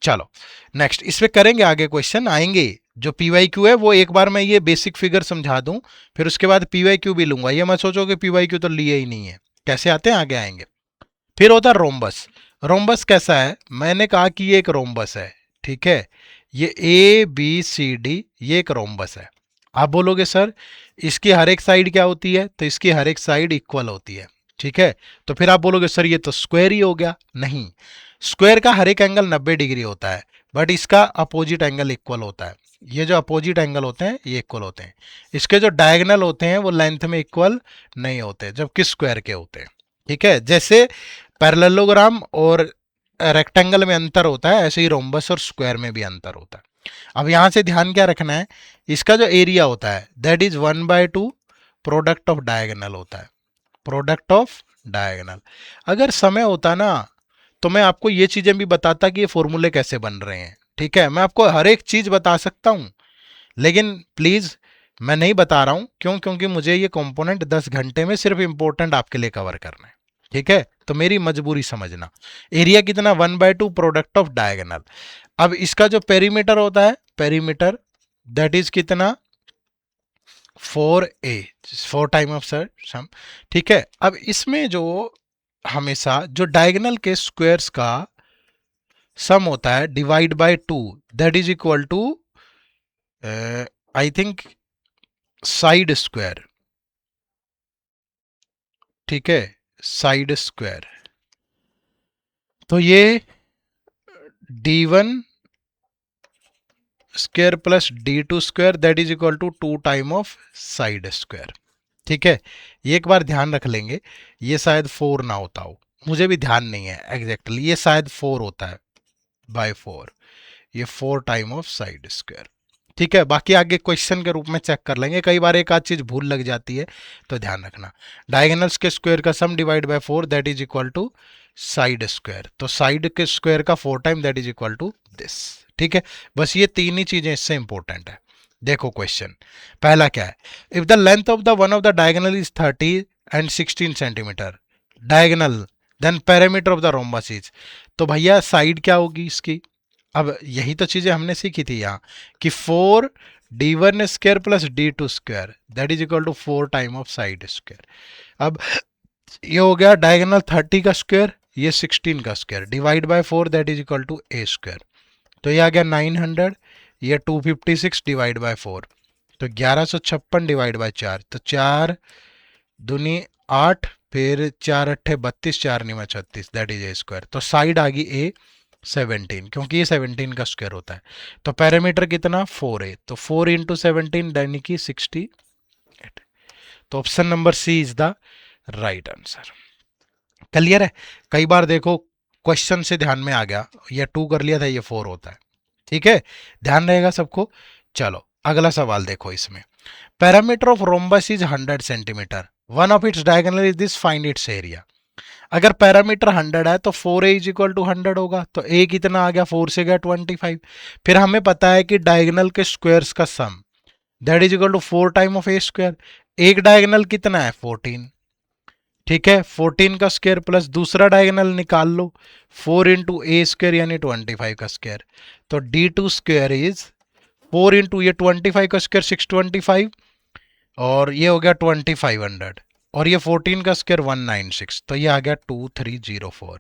चलो नेक्स्ट इस पे करेंगे, आगे क्वेश्चन आएंगे। जो पीवाईक्यू है वो एक बार मैं ये बेसिक फिगर समझा दूं, फिर उसके बाद पीवाईक्यू भी लूंगा। ये मत सोचो कि पीवाईक्यू तो लिए ही नहीं है, कैसे आते हैं आगे आएंगे। फिर होता है रोम्बस। रोम्बस कैसा है, मैंने कहा कि ये एक रोम्बस है, ठीक है, ये ए बी सी डी, ये एक रोम्बस है। आप बोलोगे सर इसकी हर एक साइड क्या होती है, तो इसकी हर एक साइड इक्वल होती है, ठीक है। तो फिर आप बोलोगे सर ये तो स्क्वायर ही हो गया, नहीं, स्क्वायर का हर एक एंगल 90 डिग्री होता है, बट इसका अपोजिट एंगल इक्वल होता है। ये जो अपोजिट एंगल होते हैं ये इक्वल होते हैं, इसके जो डायगोनल होते हैं वो लेंथ में इक्वल नहीं होते, जबकि स्क्वायर के होते हैं। ठीक है, जैसे पैरेललोग्राम और रेक्टेंगल में अंतर होता है, ऐसे ही रोम्बस और स्क्वायर में भी अंतर होता है। अब यहां से ध्यान क्या रखना है, इसका जो एरिया होता है that is 1/2 product of diagonal होता है, प्रोडक्ट ऑफ डायगोनल। अगर समय होता ना तो मैं आपको ये चीजें भी बताता कि ये फॉर्मूले कैसे बन रहे हैं। ठीक है, मैं आपको हर एक चीज बता सकता हूं, लेकिन प्लीज मैं नहीं बता रहा हूं, क्यों, क्योंकि मुझे ये कंपोनेंट 10 घंटे में सिर्फ इंपॉर्टेंट आपके लिए कवर करना है। ठीक है, तो मेरी मजबूरी समझना। एरिया कितना, 1/2 प्रोडक्ट ऑफ डायगोनल। अब इसका जो पेरीमीटर होता है, पेरीमीटर दैट इज कितना, 4a, 4 टाइम ऑफ सम। ठीक है, अब इसमें जो हमेशा जो डायगोनल के स्क्वायर्स का सम होता है divide by 2, that is equal to I think side square. ठीक है, साइड स्क्वायर, तो ये d1 square plus d2 square that is equal to 2 time of side square. ठीक है, ये एक बार ध्यान रख लेंगे, ये शायद 4 ना होता हो, मुझे भी ध्यान नहीं है एग्जैक्टली, ये शायद 4 होता है बाय 4, ये 4 टाइम ऑफ साइड स्क्वायर। ठीक है, बाकी आगे क्वेश्चन के रूप में चेक कर लेंगे, कई बार एक आध चीज भूल लग जाती है, तो ध्यान रखना। डायगोनल्स के स्क्वायर का sum divide by 4 that is equal to side square, तो साइड के स्क्वायर का 4 time that is equal to this. ठीक है, बस ये तीन ही चीजें इससे इंपॉर्टेंट है। देखो क्वेश्चन पहला क्या है, if the length of the one of the diagonal is 30 and 16 centimetre diagonal, then perimeter of the rhombus is, तो भैया साइड क्या होगी इसकी। अब यही तो चीजें हमने सीखी थी यहाँ कि 4 d1 square plus d2 square that is equal to 4 time of side square. अब ये हो गया डायगोनल 30 का स्क्वायर, ये 16 का square divide by 4 that is equal to a square, तो ये आ गया 900, ये 256 डिवाइड बाय 4, तो 1156 डिवाइड बाय 4, तो 4 दूनी 8, फिर 4 अट्ठे 32, 4 Nima 36, that is a square. तो साइड आ गई ए 17, क्योंकि ये 17 का स्क्वायर होता है। तो पैरामीटर कितना 4a, तो 4 इंटू 17 यानी कि 68। तो option number C is the right answer. Clear है? कई बार देखो क्वेश्चन से ध्यान में आ गया, ये 2 कर लिया था, ये 4 होता है। ठीक है, ध्यान रहेगा सबको। चलो अगला सवाल देखो इसमें। Parameter of rhombus is 100 centimetre, one of its diagonal is this, find its area. अगर पैरामीटर 100 है तो 4a इज इक्वल टू 100 होगा। तो a कितना आ गया, 4 से गया 25। फिर हमें पता है कि डायगोनल के स्क्वायर्स का sum that is equal to 4 time of a square. एक डायगोनल कितना है 14, ठीक है, 14 का स्क्वायर प्लस दूसरा डायगोनल निकाल लो 4 इंटू ए स्क्वायर यानी 25 का स्क्वायर। तो d2 स्क्वायर इज 4 इंटू ये 25 का स्क्वायर 625, और ये हो गया 2500, और ये 14 का स्क्वायर 196, तो ये आ गया 2304।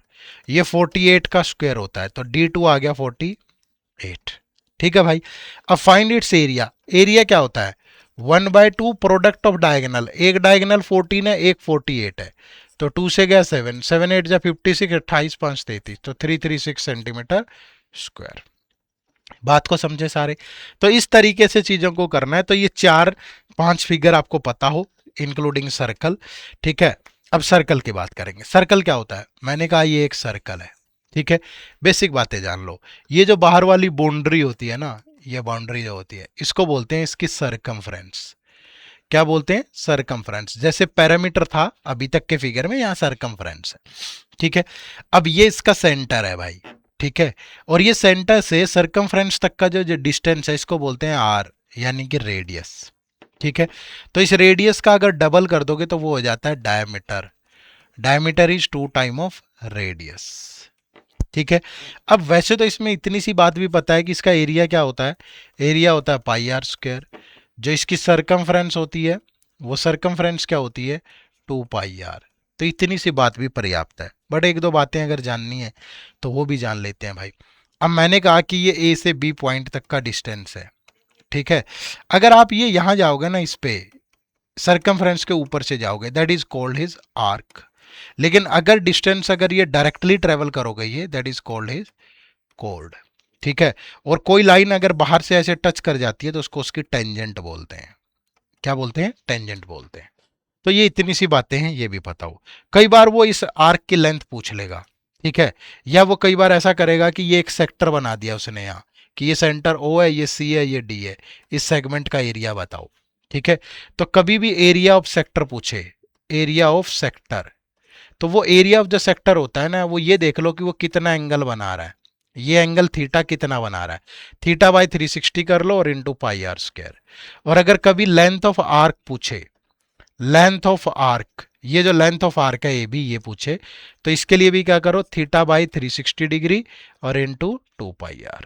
ये 48 का स्क्वायर होता है, तो d2 आ गया 48। ठीक है भाई। अब फाइंड इट्स एरिया। एरिया क्या होता है 1/2 प्रोडक्ट ऑफ डायगोनल। एक डायगोनल 14 है, एक 48 है, तो 2 से गया 7, 7 8 जा 56, 28 5 33, तो 336 सेंटीमीटर स्क्वायर। बात को समझे सारे? तो इस तरीके से चीजों को करना है। तो ये 4-5 फिगर आपको पता हो, इंक्लूडिंग सर्कल। ठीक है, अब सर्कल की बात करेंगे। सर्कल क्या होता है? मैंने कहा ये एक सर्कल है। ठीक है, बेसिक बातें जान लो। ये जो बाहर वाली बाउंड्री होती है ना, ये बाउंड्री जो होती है, इसको बोलते हैं इसकी सरकमफ्रेंस। क्या बोलते हैं? सरकमफ्रेंस। जैसे पैरामीटर था अभी तक के फिगर में, यहाँ सरकमफ्रेंस है। ठीक है, अब ये इसका सेंटर है भाई। ठीक है, और ये सेंटर से सरकमफ्रेंस तक का जो डिस्टेंस है इसको बोलते हैं आर, यानी कि रेडियस। ठीक है, तो इस रेडियस का अगर डबल कर दोगे तो वो हो जाता है diameter. Diameter is 2 time of radius. ठीक है, अब वैसे तो इसमें इतनी सी बात भी पता है कि इसका एरिया क्या होता है। एरिया होता है पाई आर स्क्वायर। जो इसकी सरकमफ्रेंस होती है वो सरकमफ्रेंस क्या होती है 2 पाई आर। तो इतनी सी बात भी पर्याप्त है, बट एक दो बातें अगर जाननी है तो वो भी जान लेते हैं भाई। अब मैंने कहा कि ये ए से बी पॉइंट तक का डिस्टेंस है। ठीक है, अगर आप ये यहां जाओगे ना, इस पे सरकमफ्रेंस के ऊपर से जाओगे, that is called his arc. लेकिन अगर डिस्टेंस अगर ये डायरेक्टली ट्रेवल करोगे, ये that is called his code. ठीक है, और कोई लाइन अगर बाहर से ऐसे टच कर जाती है तो उसको उसकी टेंजेंट बोलते हैं। क्या बोलते हैं? टेंजेंट बोलते हैं। तो ये इतनी सी बातें हैं, ये भी पता हो। कई बार वो इस आर्क की लेंथ पूछ लेगा। ठीक है, या वो कई बार ऐसा करेगा कि ये एक सेक्टर बना दिया उसने यहाँ, कि ये सेंटर ओ है, ये सी है, ये डी है, इस सेगमेंट का एरिया बताओ। ठीक है, तो कभी भी एरिया ऑफ सेक्टर पूछे, एरिया ऑफ सेक्टर, तो वो एरिया ऑफ द सेक्टर होता है ना, वो ये देख लो कि वो कितना एंगल बना रहा है। ये एंगल थीटा कितना बना रहा है, थीटा बाई 360 कर लो और इंटू पाई आर स्क्वायर। और अगर कभी लेंथ ऑफ आर्क पूछे, लेंथ ऑफ आर्क, ये जो लेंथ ऑफ आर्क है ये भी ये पूछे, तो इसके लिए भी क्या करो, थीटा बाई 360 डिग्री और इंटू 2 पाई आर।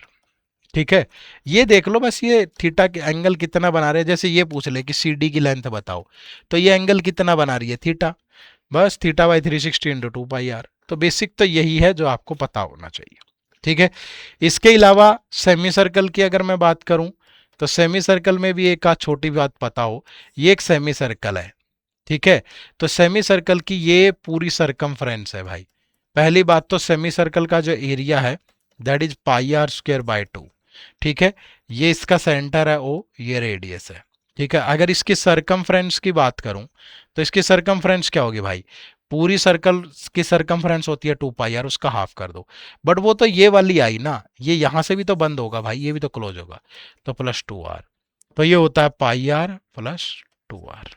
ठीक है, ये देख लो बस, ये थीटा के एंगल कितना बना रहे हैं। जैसे ये पूछ ले कि सी डी की लेंथ बताओ, तो ये एंगल कितना बना रही है थीटा, बस थीटा बाई 360 इंटू 2 पाई आर। तो बेसिक तो यही है जो आपको पता होना चाहिए। ठीक है, इसके अलावा सेमी सर्कल की अगर मैं बात करूं, तो सेमी सर्कल में भी एक आध छोटी बात पता हो। ये एक सेमी सर्कल है। ठीक है, तो सेमी सर्कल की ये पूरी सरकमफ्रेंस है भाई। पहली बात तो सेमी सर्कल का जो एरिया है that is pi are square by 2। ठीक है, ये इसका सेंटर है ओ, ये रेडियस है। ठीक है, अगर इसकी सरकमफ्रेंस की बात करूं तो इसकी सरकमफ्रेंस क्या होगी भाई, पूरी सर्कल की सरकमफ्रेंस होती है 2 पाई आर, उसका हाफ कर दो। बट वो तो ये वाली आई ना, ये यहां से भी तो बंद होगा भाई, ये भी तो क्लोज होगा, तो प्लस 2 आर। तो ये होता है पाई आर प्लस 2 आर।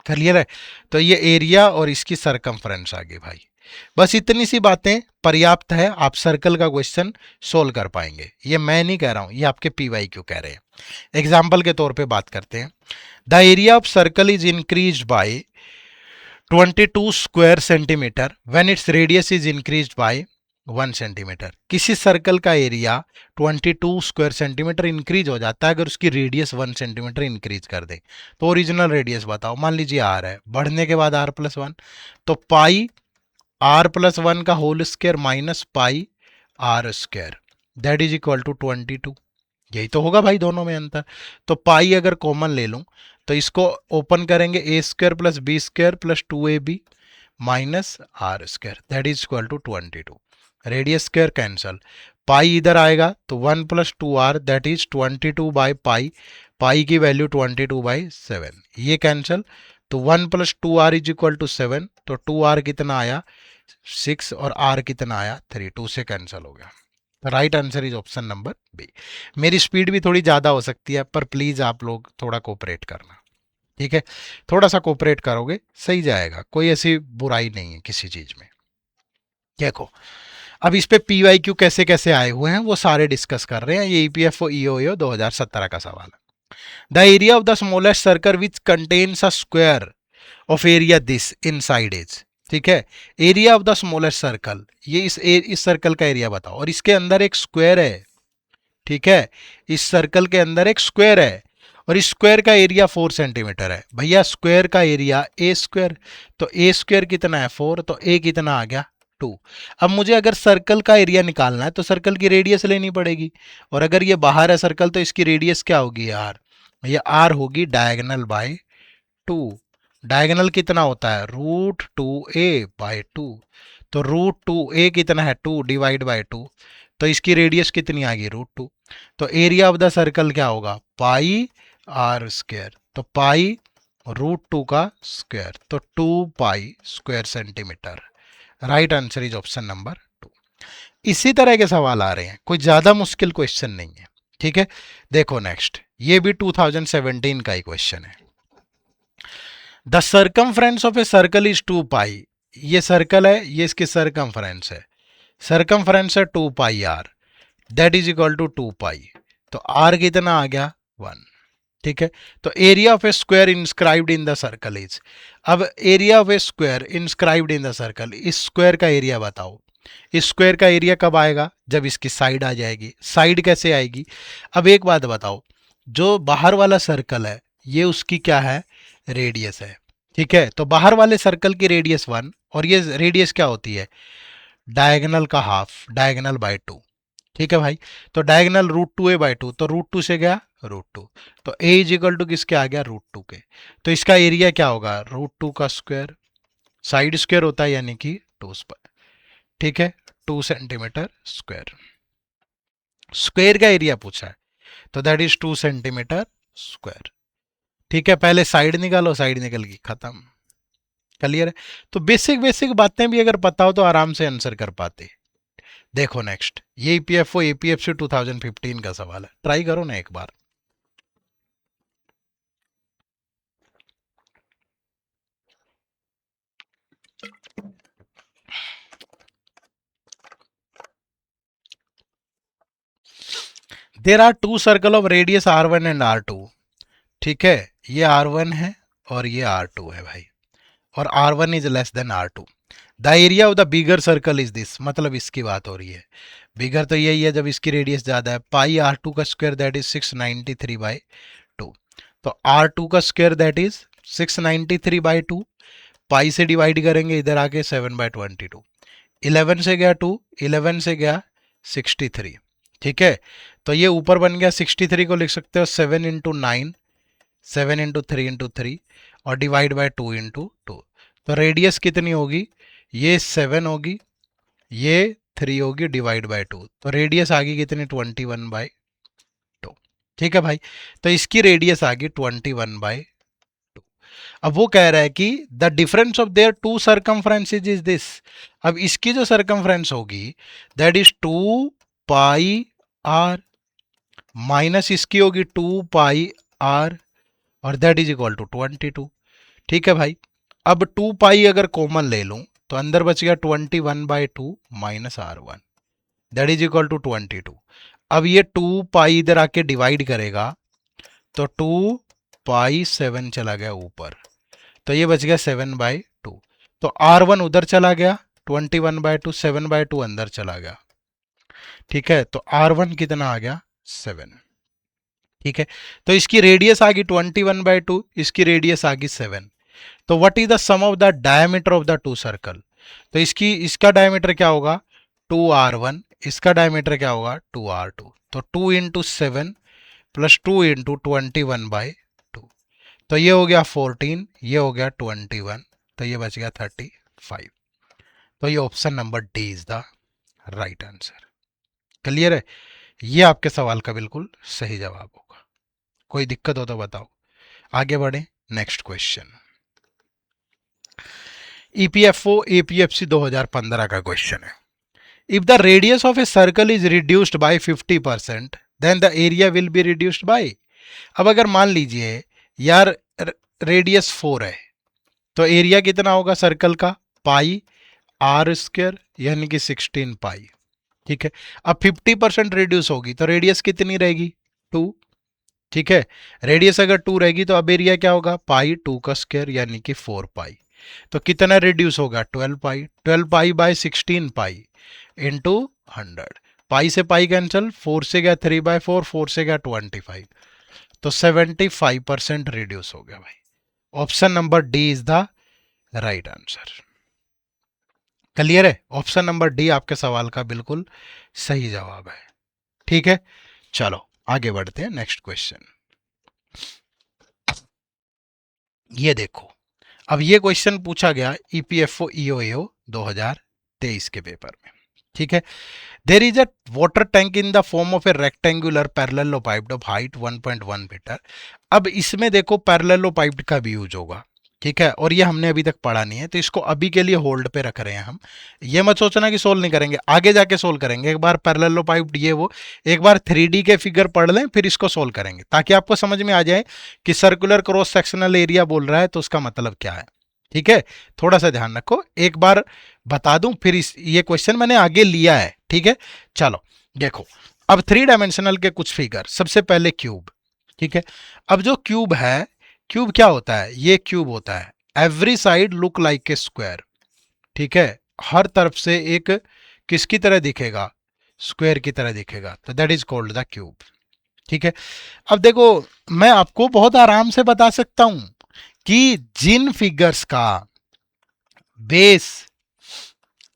क्लियर है? तो ये एरिया और इसकी सरकमफ्रेंस आ गई भाई। बस इतनी सी बातें पर्याप्त है, आप सर्कल का क्वेश्चन सोल्व कर पाएंगे। ये मैं नहीं कह रहा हूं, ये आपके पीवाई क्यों कह रहे हैं। एग्जाम्पल के तौर पे बात करते हैं। The area of circle is increase by 22 square centimetre when its radius is increase by 1 centimetre. किसी सर्कल का एरिया 22 स्क्वायर सेंटीमीटर इंक्रीज हो जाता है अगर उसकी रेडियस 1 सेंटीमीटर इंक्रीज कर दे। तो ओरिजिनल रेडियस बताओ। मान लीजिए आर है, बढ़ने के बाद आर प्लस 1, तो पाई आर प्लस 1 का whole square minus pi are square that is equal to 22। यही तो होगा भाई दोनों में अंतर। तो पाई अगर कॉमन ले लूं तो इसको ओपन करेंगे, A square plus B square plus 2ab minus R square that is equal to 22। Radius square cancel, pi इधर आएगा तो 1 plus 2r that is 22 by pi, pi की वैल्यू 22/7, ये कैंसल, तो 1 plus 2r is equal to 7, तो 2r कितना आया 6 और r कितना आया 3, 2 से कैंसिल हो गया। Right answer is option number B. मेरी स्पीड भी थोड़ी ज़्यादा हो सकती है, पर प्लीज़ आप लोग थोड़ा कोऑपरेट करना, ठीक है, थोड़ा सा कोऑपरेट करोगे सही जाएगा, कोई ऐसी बुराई नहीं है किसी चीज़ में। देखो अब इस पे PYQ कैसे कैसे आए हुए हैं वो सारे डिस्कस कर रहे हैं, ये EPFO EOO 2017 का सवाल है। The area of the smallest circle which contains a square of area this inside is, ठीक है, area of the smallest circle, ये इस सर्कल का एरिया बताओ, और इसके अंदर एक स्क्वायर है, ठीक है, इस सर्कल के अंदर एक स्क्वायर है और इस स्क्वायर का एरिया 4 सेंटीमीटर है। भैया स्क्वायर का एरिया ए स्क्वायर, तो ए स्क्वायर कितना है 4, तो ए कितना आ गया 2। अब मुझे अगर सर्कल का एरिया निकालना है तो सर्कल की रेडियस लेनी पड़ेगी, और अगर ये बाहर है सर्कल तो इसकी रेडियस क्या होगी यार, ये आर होगी डायगोनल बाय 2। डायगोनल कितना होता है √2a/2, तो √2a कितना है 2 डिवाइड बाय 2, तो इसकी रेडियस कितनी आ गई √2। तो एरिया ऑफ द सर्कल क्या होगा पाई आर स्क्वायर, तो पाई √2 का स्क्वायर, तो 2 pi square centimetre. Right answer is option number 2। इसी तरह के सवाल आ रहे हैं, कोई ज्यादा मुश्किल क्वेश्चन नहीं है, ठीक है। देखो नेक्स्ट, ये भी 2017 का ही क्वेश्चन है। The circumference of a circle is 2 पाई, ये सर्कल है, ये इसकी सर्कमफ्रेंस है, सर्कमफ्रेंस है 2 pi R that is equal to 2 pi, तो आर कितना आ गया 1, ठीक है। तो area of a square inscribed in the circle is, अब area of a square inscribed in the circle, इस स्क्वायर का एरिया बताओ। इस स्क्वायर का एरिया कब आएगा, जब इसकी साइड आ जाएगी। साइड कैसे आएगी, अब एक बात बताओ, जो बाहर वाला सर्कल है ये उसकी क्या है रेडियस है, ठीक है, तो बाहर वाले सर्कल की रेडियस 1 और ये रेडियस क्या होती है डायगोनल का हाफ, डायगोनल बाय 2, ठीक है भाई। तो डायगोनल √2a/2, तो √2 से गया √2, तो a इज इक्वल टू किसके आ गया √2 के, तो इसका एरिया क्या होगा √2 का स्क्वायर, साइड स्क्वायर होता है यानी कि 2 स्क्वायर, ठीक है, 2 सेंटीमीटर स्क्वायर। स्क्वायर का एरिया पूछा है तो दैट इज 2 सेंटीमीटर स्क्वायर, ठीक है। पहले साइड निकालो, साइड निकल गई, खत्म, क्लियर है। तो बेसिक बेसिक बातें भी अगर पता हो तो आराम से आंसर कर पाते। देखो नेक्स्ट, ये EPFO APFC 2015 का सवाल है, ट्राई करो ना एक बार। There are 2 circle of radius R1 and R2, ठीक है, ये R1 है और ये R2 है भाई, और R1 is less than R2। The area of the bigger circle is this, मतलब इसकी बात हो रही है, बिगर तो यही है जब इसकी रेडियस ज्यादा है, पाई R2 का स्क्वायर दैट इज 693/2, तो R2 का स्क्वायर दैट इज 693/2, पाई से डिवाइड करेंगे इधर आके 7/22, 11 से गया 2, 11 से गया 63, ठीक है। तो ये ऊपर बन गया 63 को लिख सकते हो 7 इंटू 9, 7 इंटू 3 इंटू 3 और डिवाइड बाय 2 इंटू 2, तो रेडियस कितनी होगी, ये 7 होगी, ये 3 होगी डिवाइड बाय 2, तो रेडियस आ गई कितनी 21/2, ठीक है भाई। तो इसकी रेडियस आ गई 21/2। अब वो कह रहा है कि the difference of their 2 circumferences is this, अब इसकी जो सर्कमफ्रेंस होगी that is 2 pi r minus इसकी होगी 2 पाई आर और दैट इज इक्वल टू 22, ठीक है भाई। अब 2 पाई अगर कॉमन ले लूं तो अंदर बच गया 21/2 minus R1 that is equal to 22। अब ये 2 पाई इधर आके डिवाइड करेगा तो 2 पाई 7 चला गया ऊपर, तो ये बच गया 7/2, तो R1 उधर चला गया 21/2, 7/2 अंदर चला गया, ठीक है, तो R1 कितना आ गया 7, ठीक है। तो इसकी रेडियस आ गई 21/2, इसकी रेडियस आ गई 7, तो what is the sum of the diameter of the 2 circle, तो इसका डायमीटर क्या होगा 2R1, इसका डायमीटर क्या होगा 2R2, तो 2 इंटू 7 प्लस 2 इंटू 21/2, तो ये हो गया 14, ये हो गया 21, तो ये बच गया 35। तो ये option number D is the right answer. Clear है? ये आपके सवाल का बिल्कुल सही जवाब होगा। कोई दिक्कत हो तो बताओ। आगे बढ़े, नेक्स्ट क्वेश्चन। ईपीएफओ एपीएफसी 2015 का क्वेश्चन है। If the radius of a circle is reduced by 50% then the area will be reduced by. अब अगर मान लीजिए यार रेडियस 4 है, तो एरिया कितना होगा सर्कल का? पाई आर स्क्वायर, यानी कि 16 पाई। ठीक है, अब 50% रिड्यूस होगी तो रेडियस कितनी रहेगी? 2। ठीक है, रेडियस अगर 2 रहेगी तो अब एरिया क्या होगा? पाई 2 का स्क्वायर, यानी कि 4 पाई। तो कितना रिड्यूस होगा? 12 पाई। 12 पाई बाय 16 पाई इंटू 100। पाई से पाई कैंसिल, 4 से गया 3/4, 4 से गया 25, तो 75% रिड्यूस हो गया भाई। Option number D is the right answer. Clear है? ऑप्शन नंबर डी आपके सवाल का बिल्कुल सही जवाब है। ठीक है, चलो आगे बढ़ते हैं, नेक्स्ट क्वेश्चन। ये देखो, अब ये क्वेश्चन पूछा गया ईपीएफओ ईओएओ 2023 के पेपर में। ठीक है, there is a water tank in the form of a rectangular parallelepiped of height 1.1 metre. अब इसमें देखो पैरेललोपाइप्ड का भी यूज होगा। ठीक है, और ये हमने अभी तक पढ़ा नहीं है, तो इसको अभी के लिए होल्ड पे रख रहे हैं हम। ये मत सोचना कि सोल्व नहीं करेंगे, आगे जाके सोल्व करेंगे। एक बार पैरेललोपाइप्ड ये वो एक बार 3D के फिगर पढ़ लें, फिर इसको सोल्व करेंगे, ताकि आपको समझ में आ जाए कि सर्कुलर क्रॉस सेक्शनल एरिया बोल रहा है तो उसका मतलब क्या है। ठीक है, थोड़ा सा ध्यान रखो, एक बार बता दूं फिर ये क्वेश्चन मैंने आगे लिया है। ठीक है, चलो देखो, अब 3 डायमेंशनल के कुछ फिगर। सबसे पहले क्यूब। ठीक है, अब जो क्यूब है, क्यूब क्या होता है? ये क्यूब होता है every side look like a square. ठीक है, हर तरफ से एक किसकी तरह दिखेगा? स्क्वायर की तरह दिखेगा, तो that is called the cube. ठीक है, अब देखो, मैं आपको बहुत आराम से बता सकता हूं कि जिन फिगर्स का base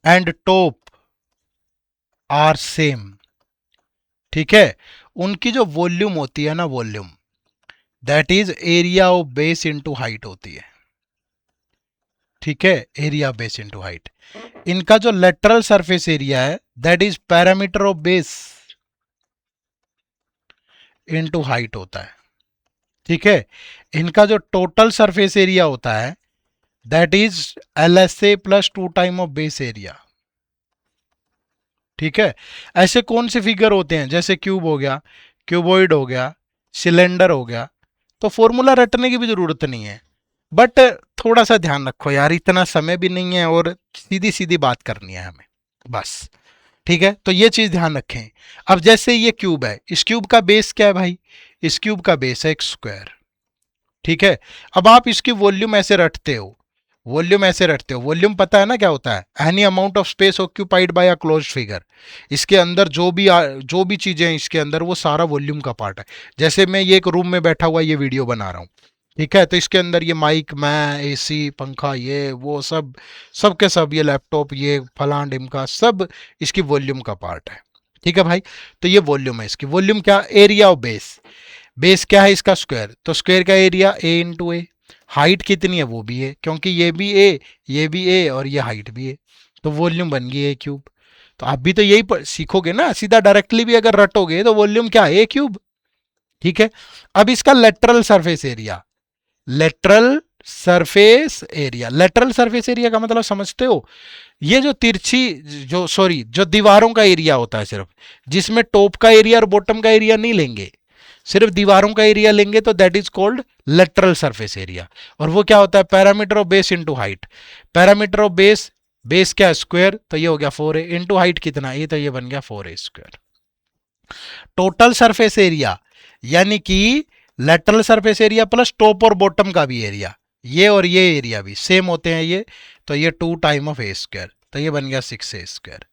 and top are same, ठीक है, उनकी जो वॉल्यूम होती है ना, volume, that is area of base into height होती है। ठीक है, एरिया बेस इनटू हाइट। इनका जो लेटरल सरफेस एरिया है, that is parameter of base into height होता है। ठीक है, इनका जो टोटल सरफेस एरिया होता है, that is LSA plus 2 time of base area. ठीक है, ऐसे कौन से फिगर होते हैं? जैसे क्यूब हो गया, क्यूबॉइड हो गया, सिलेंडर हो गया, तो फॉर्मूला रटने की भी जरूरत नहीं है, बट थोड़ा सा ध्यान रखो यार, इतना समय भी नहीं है और सीधी सीधी बात करनी है हमें, बस। ठीक है, तो ये चीज ध्यान रखें। अब जैसे ये क्यूब है, इस क्यूब का बेस क्या है भाई? इस क्यूब का बेस है एक स्क्वायर। ठीक है, अब आप इसकी वॉल्यूम ऐसे रटते हो, वॉल्यूम ऐसे रटते हो, वॉल्यूम पता है ना क्या होता है? Any amount of space occupied by a closed figure. इसके अंदर जो भी चीजें हैं इसके अंदर, वो सारा वॉल्यूम का पार्ट है। जैसे मैं ये एक रूम में बैठा हुआ ये वीडियो बना रहा हूँ, ठीक है, तो इसके अंदर ये माइक, मैं, एसी, पंखा, ये वो सब, सब के सब, ये लैपटॉप, ये फलान डिमका, सब इसकी वॉल्यूम का पार्ट है। ठीक है भाई, तो ये वॉल्यूम है इसकी। वॉल्यूम क्या? Area of base. बेस क्या है इसका? स्क्वायर, तो स्क्वायर का area A into A. Height कितनी है? वो भी है, क्योंकि ये भी ए, ये भी ए, और ये हाइट भी है, तो वॉल्यूम बन गई ए क्यूब। तो आप भी तो यही सीखोगे ना, सीधा डायरेक्टली भी अगर रटोगे तो वॉल्यूम क्या है? ए क्यूब। ठीक है, अब इसका lateral surface area, lateral surface area, lateral surface area का मतलब समझते हो? ये जो तिरछी, जो सॉरी, जो दीवारों का एरिया होता है सिर्फ, जिसमें टॉप का एरिया और बॉटम का एरिया नहीं लेंगे, सिर्फ दीवारों का एरिया लेंगे, तो that is called lateral surface area. और वो क्या होता है? Parameter of base into height. Parameter of base, base क्या है? स्क्वायर, तो ये हो गया 4a इंटू हाइट कितना? ये, तो ये बन गया 4a square. Total surface area, यानी कि lateral surface area plus top और बॉटम का भी एरिया, ये और ये एरिया भी सेम होते हैं ये, तो ये 2 टाइम ऑफ ए स्क्वायर, तो ये बन गया 6a स्क्वायर।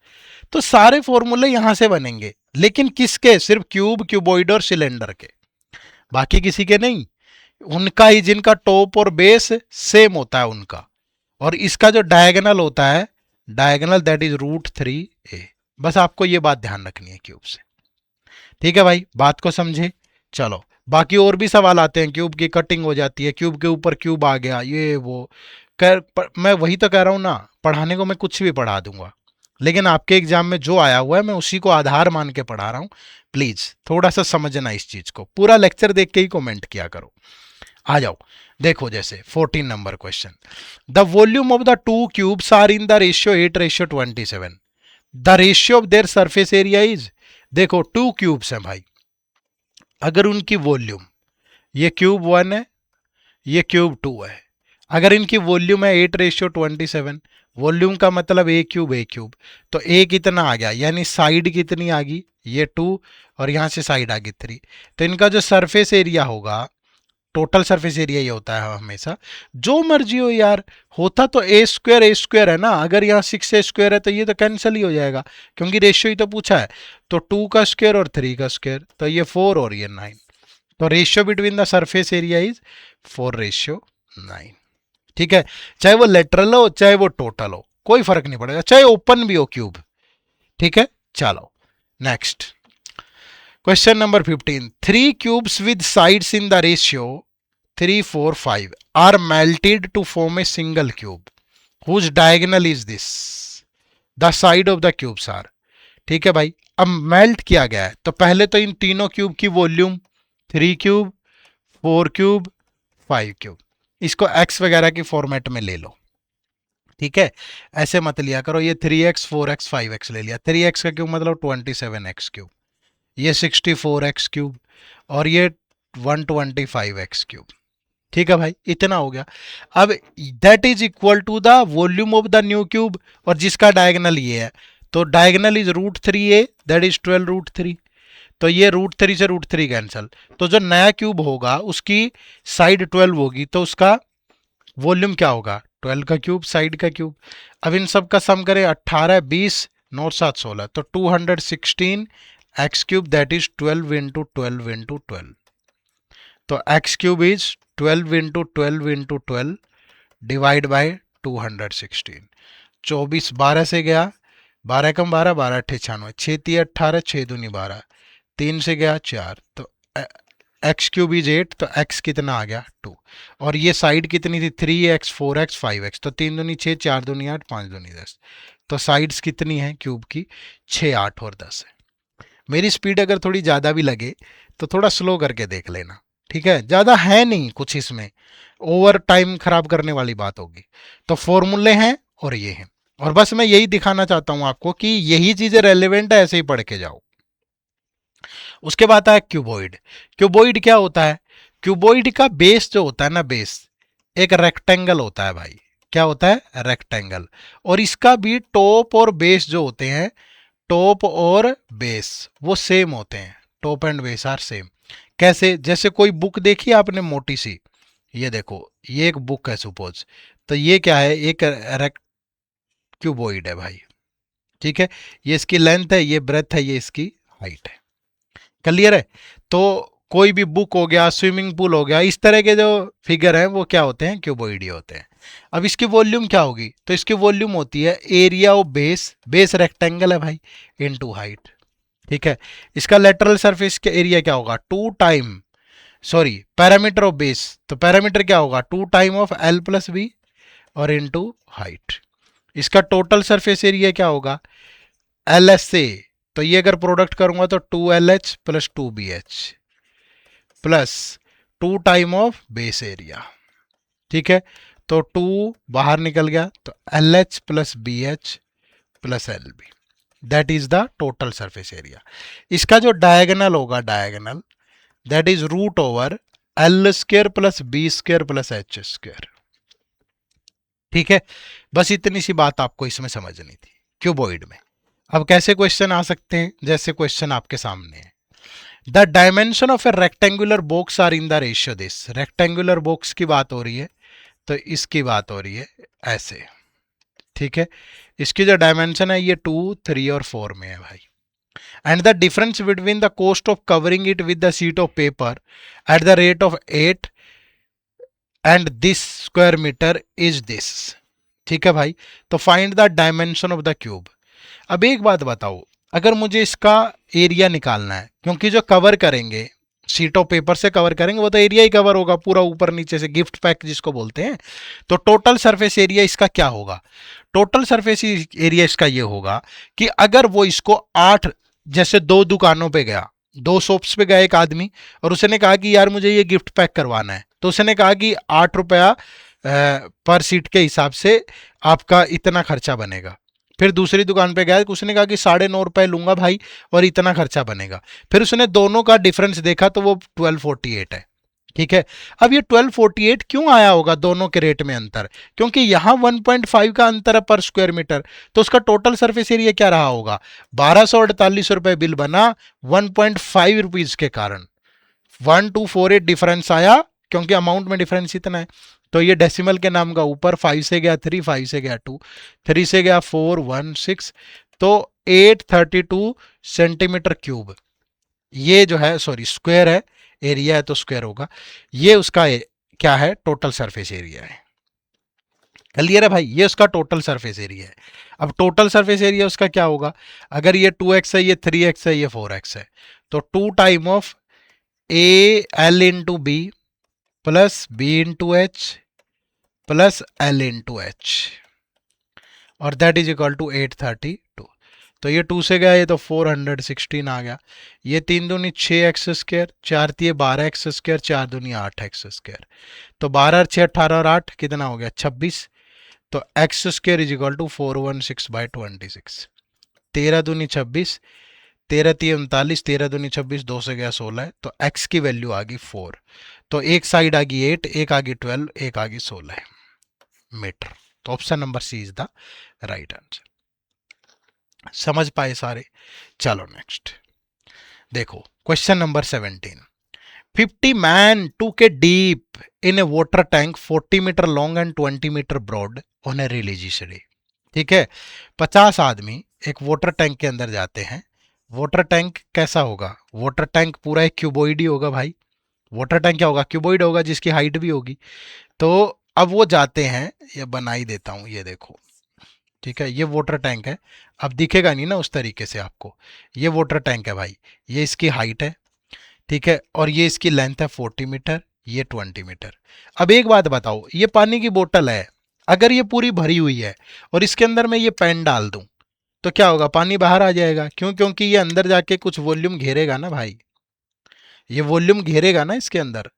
तो सारे फॉर्मूले यहां से बनेंगे, लेकिन किसके? सिर्फ क्यूब, क्यूबॉइड और सिलेंडर के, बाकी किसी के नहीं। उनका ही, जिनका टॉप और बेस सेम होता है उनका। और इसका जो डायगोनल होता है, डायगोनल, दैट इज √3a। बस आपको ये बात ध्यान रखनी है क्यूब से। ठीक है भाई, बात को समझे? चलो बाकी और भी सवाल आते हैं, क्यूब की कटिंग हो जाती है, क्यूब के ऊपर क्यूब आ गया, ये वो मैं वही तो कह रहा हूँ ना, पढ़ाने को मैं कुछ भी पढ़ा दूंगा, लेकिन आपके एग्जाम में जो आया हुआ है मैं उसी को आधार मान के पढ़ा रहा हूँ। प्लीज थोड़ा सा समझना इस चीज को, पूरा लेक्चर देख के ही कमेंट किया करो। आ जाओ, देखो जैसे 14 number question, the volume of the two cubes are in the ratio 8:27, the ratio of their surface area is. देखो टू क्यूब्स हैं भाई, अगर उनकी वॉल्यूम, ये क्यूब 1 है, ये क्यूब 2 है, अगर इनकी वॉल्यूम है 8:27, वॉल्यूम का मतलब ए क्यूब, तो ए कितना आ गया, यानी साइड कितनी आ गई, ये 2, और यहां से साइड आ गई 3, तो इनका जो सरफेस एरिया होगा, टोटल सरफेस एरिया ये होता है हमेशा, जो मर्जी हो यार, होता तो ए स्क्वायर है ना, अगर यहाँ 6 a² है तो ये तो कैंसिल ही हो जाएगा, क्योंकि रेशियो ही तो पूछा है, तो 2 का स्क्वायर और 3 का स्क्वायर, तो ये 4 और ये 9, तो ratio between the surface area is 4:9। ठीक है, चाहे वो लेटरल हो चाहे वो टोटल हो, कोई फर्क नहीं पड़ेगा, चाहे ओपन भी हो क्यूब। ठीक है, चलो next question number 15, three cubes with sides in the ratio 3, 4, 5 are melted to form a single cube whose diagonal is this, the side of the cubes are. ठीक है भाई, अब मेल्ट किया गया है, तो पहले तो इन तीनों क्यूब की वॉल्यूम 3 क्यूब, 4 क्यूब, 5 क्यूब, इसको एक्स वगैरह की फॉर्मेट में ले लो। ठीक है, ऐसे मत लिया करो, ये 3x 4x 5x ले लिया, 3x का क्यूब मतलब 27x क्यूब, ये 64x क्यूब, और ये 125x क्यूब। ठीक है भाई, इतना हो गया। अब that is equal to the volume of the new cube, और जिसका डायगोनल ये है, तो diagonal is √3a, that is 12√3, तो ये √3 से √3 कैंसल, तो जो नया क्यूब होगा उसकी साइड 12 होगी, तो उसका वॉल्यूम क्या होगा, 12 का क्यूब साइड का क्यूब। अब इन सब का सम करें, 18, 20, 9, 7, 16, तो 216 x cube, that is 12 into 12 into 12, तो x cube is 12 into 12 into 12 divide by 216, 24 12 से गया, 12 कम 12, 12 अट्ठे 96, 6 3 18, 6 दूनी 12, 3 से गया 4, तो एक्स क्यूब इज 8, तो एक्स कितना आ गया 2, और ये साइड कितनी थी 3x 4x 5x, तो 3 दूनी 6, 4 दूनी 8, 5 दूनी 10, तो साइड्स कितनी है क्यूब की 6, 8 और 10 है। मेरी स्पीड अगर थोड़ी ज़्यादा भी लगे तो थोड़ा स्लो करके देख लेना, ठीक है, ज़्यादा है नहीं कुछ इसमें, ओवर टाइम खराब करने वाली बात होगी। तो फॉर्मूले हैं और ये हैं, और बस मैं यही दिखाना चाहता हूं आपको कि यही चीज़ें रेलिवेंट है, ऐसे ही पढ़ के जाओ। उसके बाद है क्यूबॉइड। क्यूबॉइड क्या होता है, क्यूबॉइड का बेस जो होता है ना, बेस एक रेक्टेंगल होता है भाई, क्या होता है, रेक्टेंगल, और इसका भी टॉप और बेस जो होते हैं, टॉप और बेस वो सेम होते हैं, top and base are same. कैसे, जैसे कोई बुक देखी आपने मोटी सी, ये देखो ये एक बुक है सपोज, तो ये क्या है, एक क्यूबॉइड है भाई। ठीक है, ये इसकी लेंथ है, ये ब्रेथ है, ये इसकी हाइट है, क्लियर है। तो कोई भी बुक हो गया, स्विमिंग पूल हो गया, इस तरह के जो फिगर हैं वो क्या होते हैं, क्यूबॉइड ही होते हैं। अब इसकी वॉल्यूम क्या होगी, तो इसकी वॉल्यूम होती है area of base, base rectangle है भाई, इनटू हाइट। ठीक है, इसका लेटरल सरफेस का एरिया क्या होगा, पैरामीटर ऑफ बेस, तो पैरामीटर क्या होगा 2 time of l plus b और इनटू हाइट। इसका टोटल सरफेस एरिया क्या होगा, एल एस से, तो ये अगर प्रोडक्ट करूंगा तो 2LH plus 2BH plus 2 time of base area. ठीक है, तो 2 बाहर निकल गया, तो LH plus BH plus LB, that is the total surface area. इसका जो डायगोनल होगा, diagonal that is √L² plus B² plus H²। ठीक है, बस इतनी सी बात आपको इसमें समझनी थी क्यूबॉइड में। अब कैसे क्वेश्चन आ सकते हैं, जैसे क्वेश्चन आपके सामने है, the dimension of a rectangular box are in the ratio this, rectangular box की बात हो रही है, तो इसकी बात हो रही है ऐसे। ठीक है, इसकी जो डायमेंशन है ये 2, 3 और 4 में है भाई, and the difference between the cost of covering it with the sheet of paper at the rate of 8 and this square metre is this. ठीक है भाई, तो find the dimension of the cube. अब एक बात बताओ, अगर मुझे इसका एरिया निकालना है, क्योंकि जो कवर करेंगे शीट ऑफ पेपर से कवर करेंगे वो तो एरिया ही कवर होगा पूरा ऊपर नीचे से, गिफ्ट पैक जिसको बोलते हैं। तो टोटल सरफेस एरिया इसका क्या होगा? टोटल सरफेस एरिया इसका ये होगा कि अगर वो इसको 8, जैसे 2 दुकानों पे गया, 2 शॉप्स पे गया एक आदमी, और उसने कहा कि यार मुझे ये गिफ्ट पैक करवाना है, तो उसने कहा कि 8 रुपया पर सीट के हिसाब से आपका इतना खर्चा बनेगा। फिर दूसरी दुकान पे गया, उसने कहा कि 9.5 रुपए लूंगा भाई और इतना खर्चा बनेगा। फिर उसने दोनों का डिफरेंस देखा तो वो 1248 है। ठीक है, अब ये 1248 क्यों आया होगा दोनों के रेट में अंतर? क्योंकि यहां 1.5 का अंतर है पर स्क्वायर मीटर, तो उसका टोटल सरफेस एरिया क्या रहा होगा? 1248 रुपए बिल बना 1.5 रुपीज के कारण। 1248 डिफरेंस आया क्योंकि अमाउंट में डिफरेंस इतना है। तो ये डेसिमल के नाम का ऊपर 5 से गया 3, 5 से गया 2, 3 से गया 4, 1, 6, तो 832 सेंटीमीटर क्यूब। ये जो है सॉरी स्क्वायर है, एरिया है तो स्क्वायर होगा। ये उसका क्या है? टोटल सरफेस एरिया है। क्लियर है भाई? ये उसका टोटल सरफेस एरिया है। अब टोटल सरफेस एरिया उसका क्या होगा? अगर ये 2x है, ये 3x है, ये 4x है, तो 2 time of a L into B plus B into H plus L into H, और दैट इज इक्वल टू 832। तो ये 2 से गया, ये तो 416 आ गया। ये 3 दूनी 6x स्क्वायर, 4 तिये 12x स्क्वायर, 4 दूनी 8x स्क्वायर, तो 12 6 18 और 8 कितना हो गया? 26। तो x square is equal to 416/26। 13 दूनी 26, 13 तिये 39, 13 दूनी 26, 2 से गया 16, तो x की वैल्यू आ गई 4। तो एक साइड आ गई 8, एक आ गई 12, एक आ गई 16 मीटर। तो option number C is the right answer. समझ पाए सारे? चलो नेक्स्ट देखो, question number 17। 50 man took a deep in a water tank 40 metre long and 20 metre broad on a religious day. ठीक है, 50 आदमी एक वाटर टैंक के अंदर जाते हैं। वाटर टैंक कैसा होगा? वाटर टैंक पूरा एक क्यूबॉइड ही होगा भाई। वाटर टैंक क्या होगा? क्यूबॉइड होगा, जिसकी हाइट भी होगी। तो अब वो जाते हैं, ये बना ही देता हूं, ये देखो। ठीक है, ये वाटर टैंक है। अब दिखेगा नहीं ना उस तरीके से आपको। ये वाटर टैंक है भाई, ये इसकी हाइट है। ठीक है, और ये इसकी लेंथ है 40 मीटर, ये 20 मीटर। अब एक बात बताओ, ये पानी की बोतल है, अगर ये पूरी भरी हुई है और इसके अंदर मैं ये पेन डाल दूं तो क्या होगा? पानी बाहर आ जाएगा। क्यों? क्योंकि ये अंदर जाके कुछ वॉल्यूम घेरेगा ना भाई, ये वॉल्यूम घेरेगा ना इसके अंदर।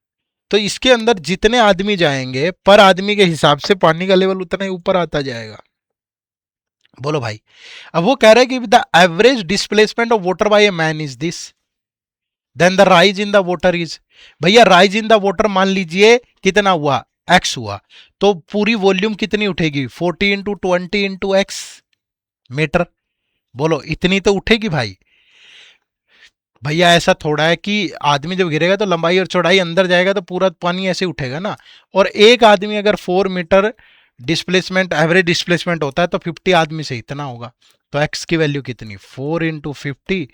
तो इसके अंदर जितने आदमी जाएंगे पर आदमी के हिसाब से पानी का लेवल उतना ही ऊपर आता जाएगा। बोलो भाई। अब वो कह रहे हैं कि the average displacement of water by a man is this, then the rise in the water is, भैया राइज इन द वाटर मान लीजिए कितना हुआ? x हुआ। तो पूरी वॉल्यूम कितनी उठेगी? 40 इंटू 20 इंटू एक्स मीटर। बोलो इतनी तो उठेगी भाई। भैया ऐसा थोड़ा है कि आदमी जब गिरेगा तो लंबाई और चौड़ाई अंदर जाएगा तो पूरा पानी ऐसे उठेगा ना। और एक आदमी अगर 4 मीटर डिस्प्लेसमेंट एवरेज डिस्प्लेसमेंट होता है तो 50 आदमी से इतना होगा। तो x की वैल्यू कितनी? 4 इंटू 50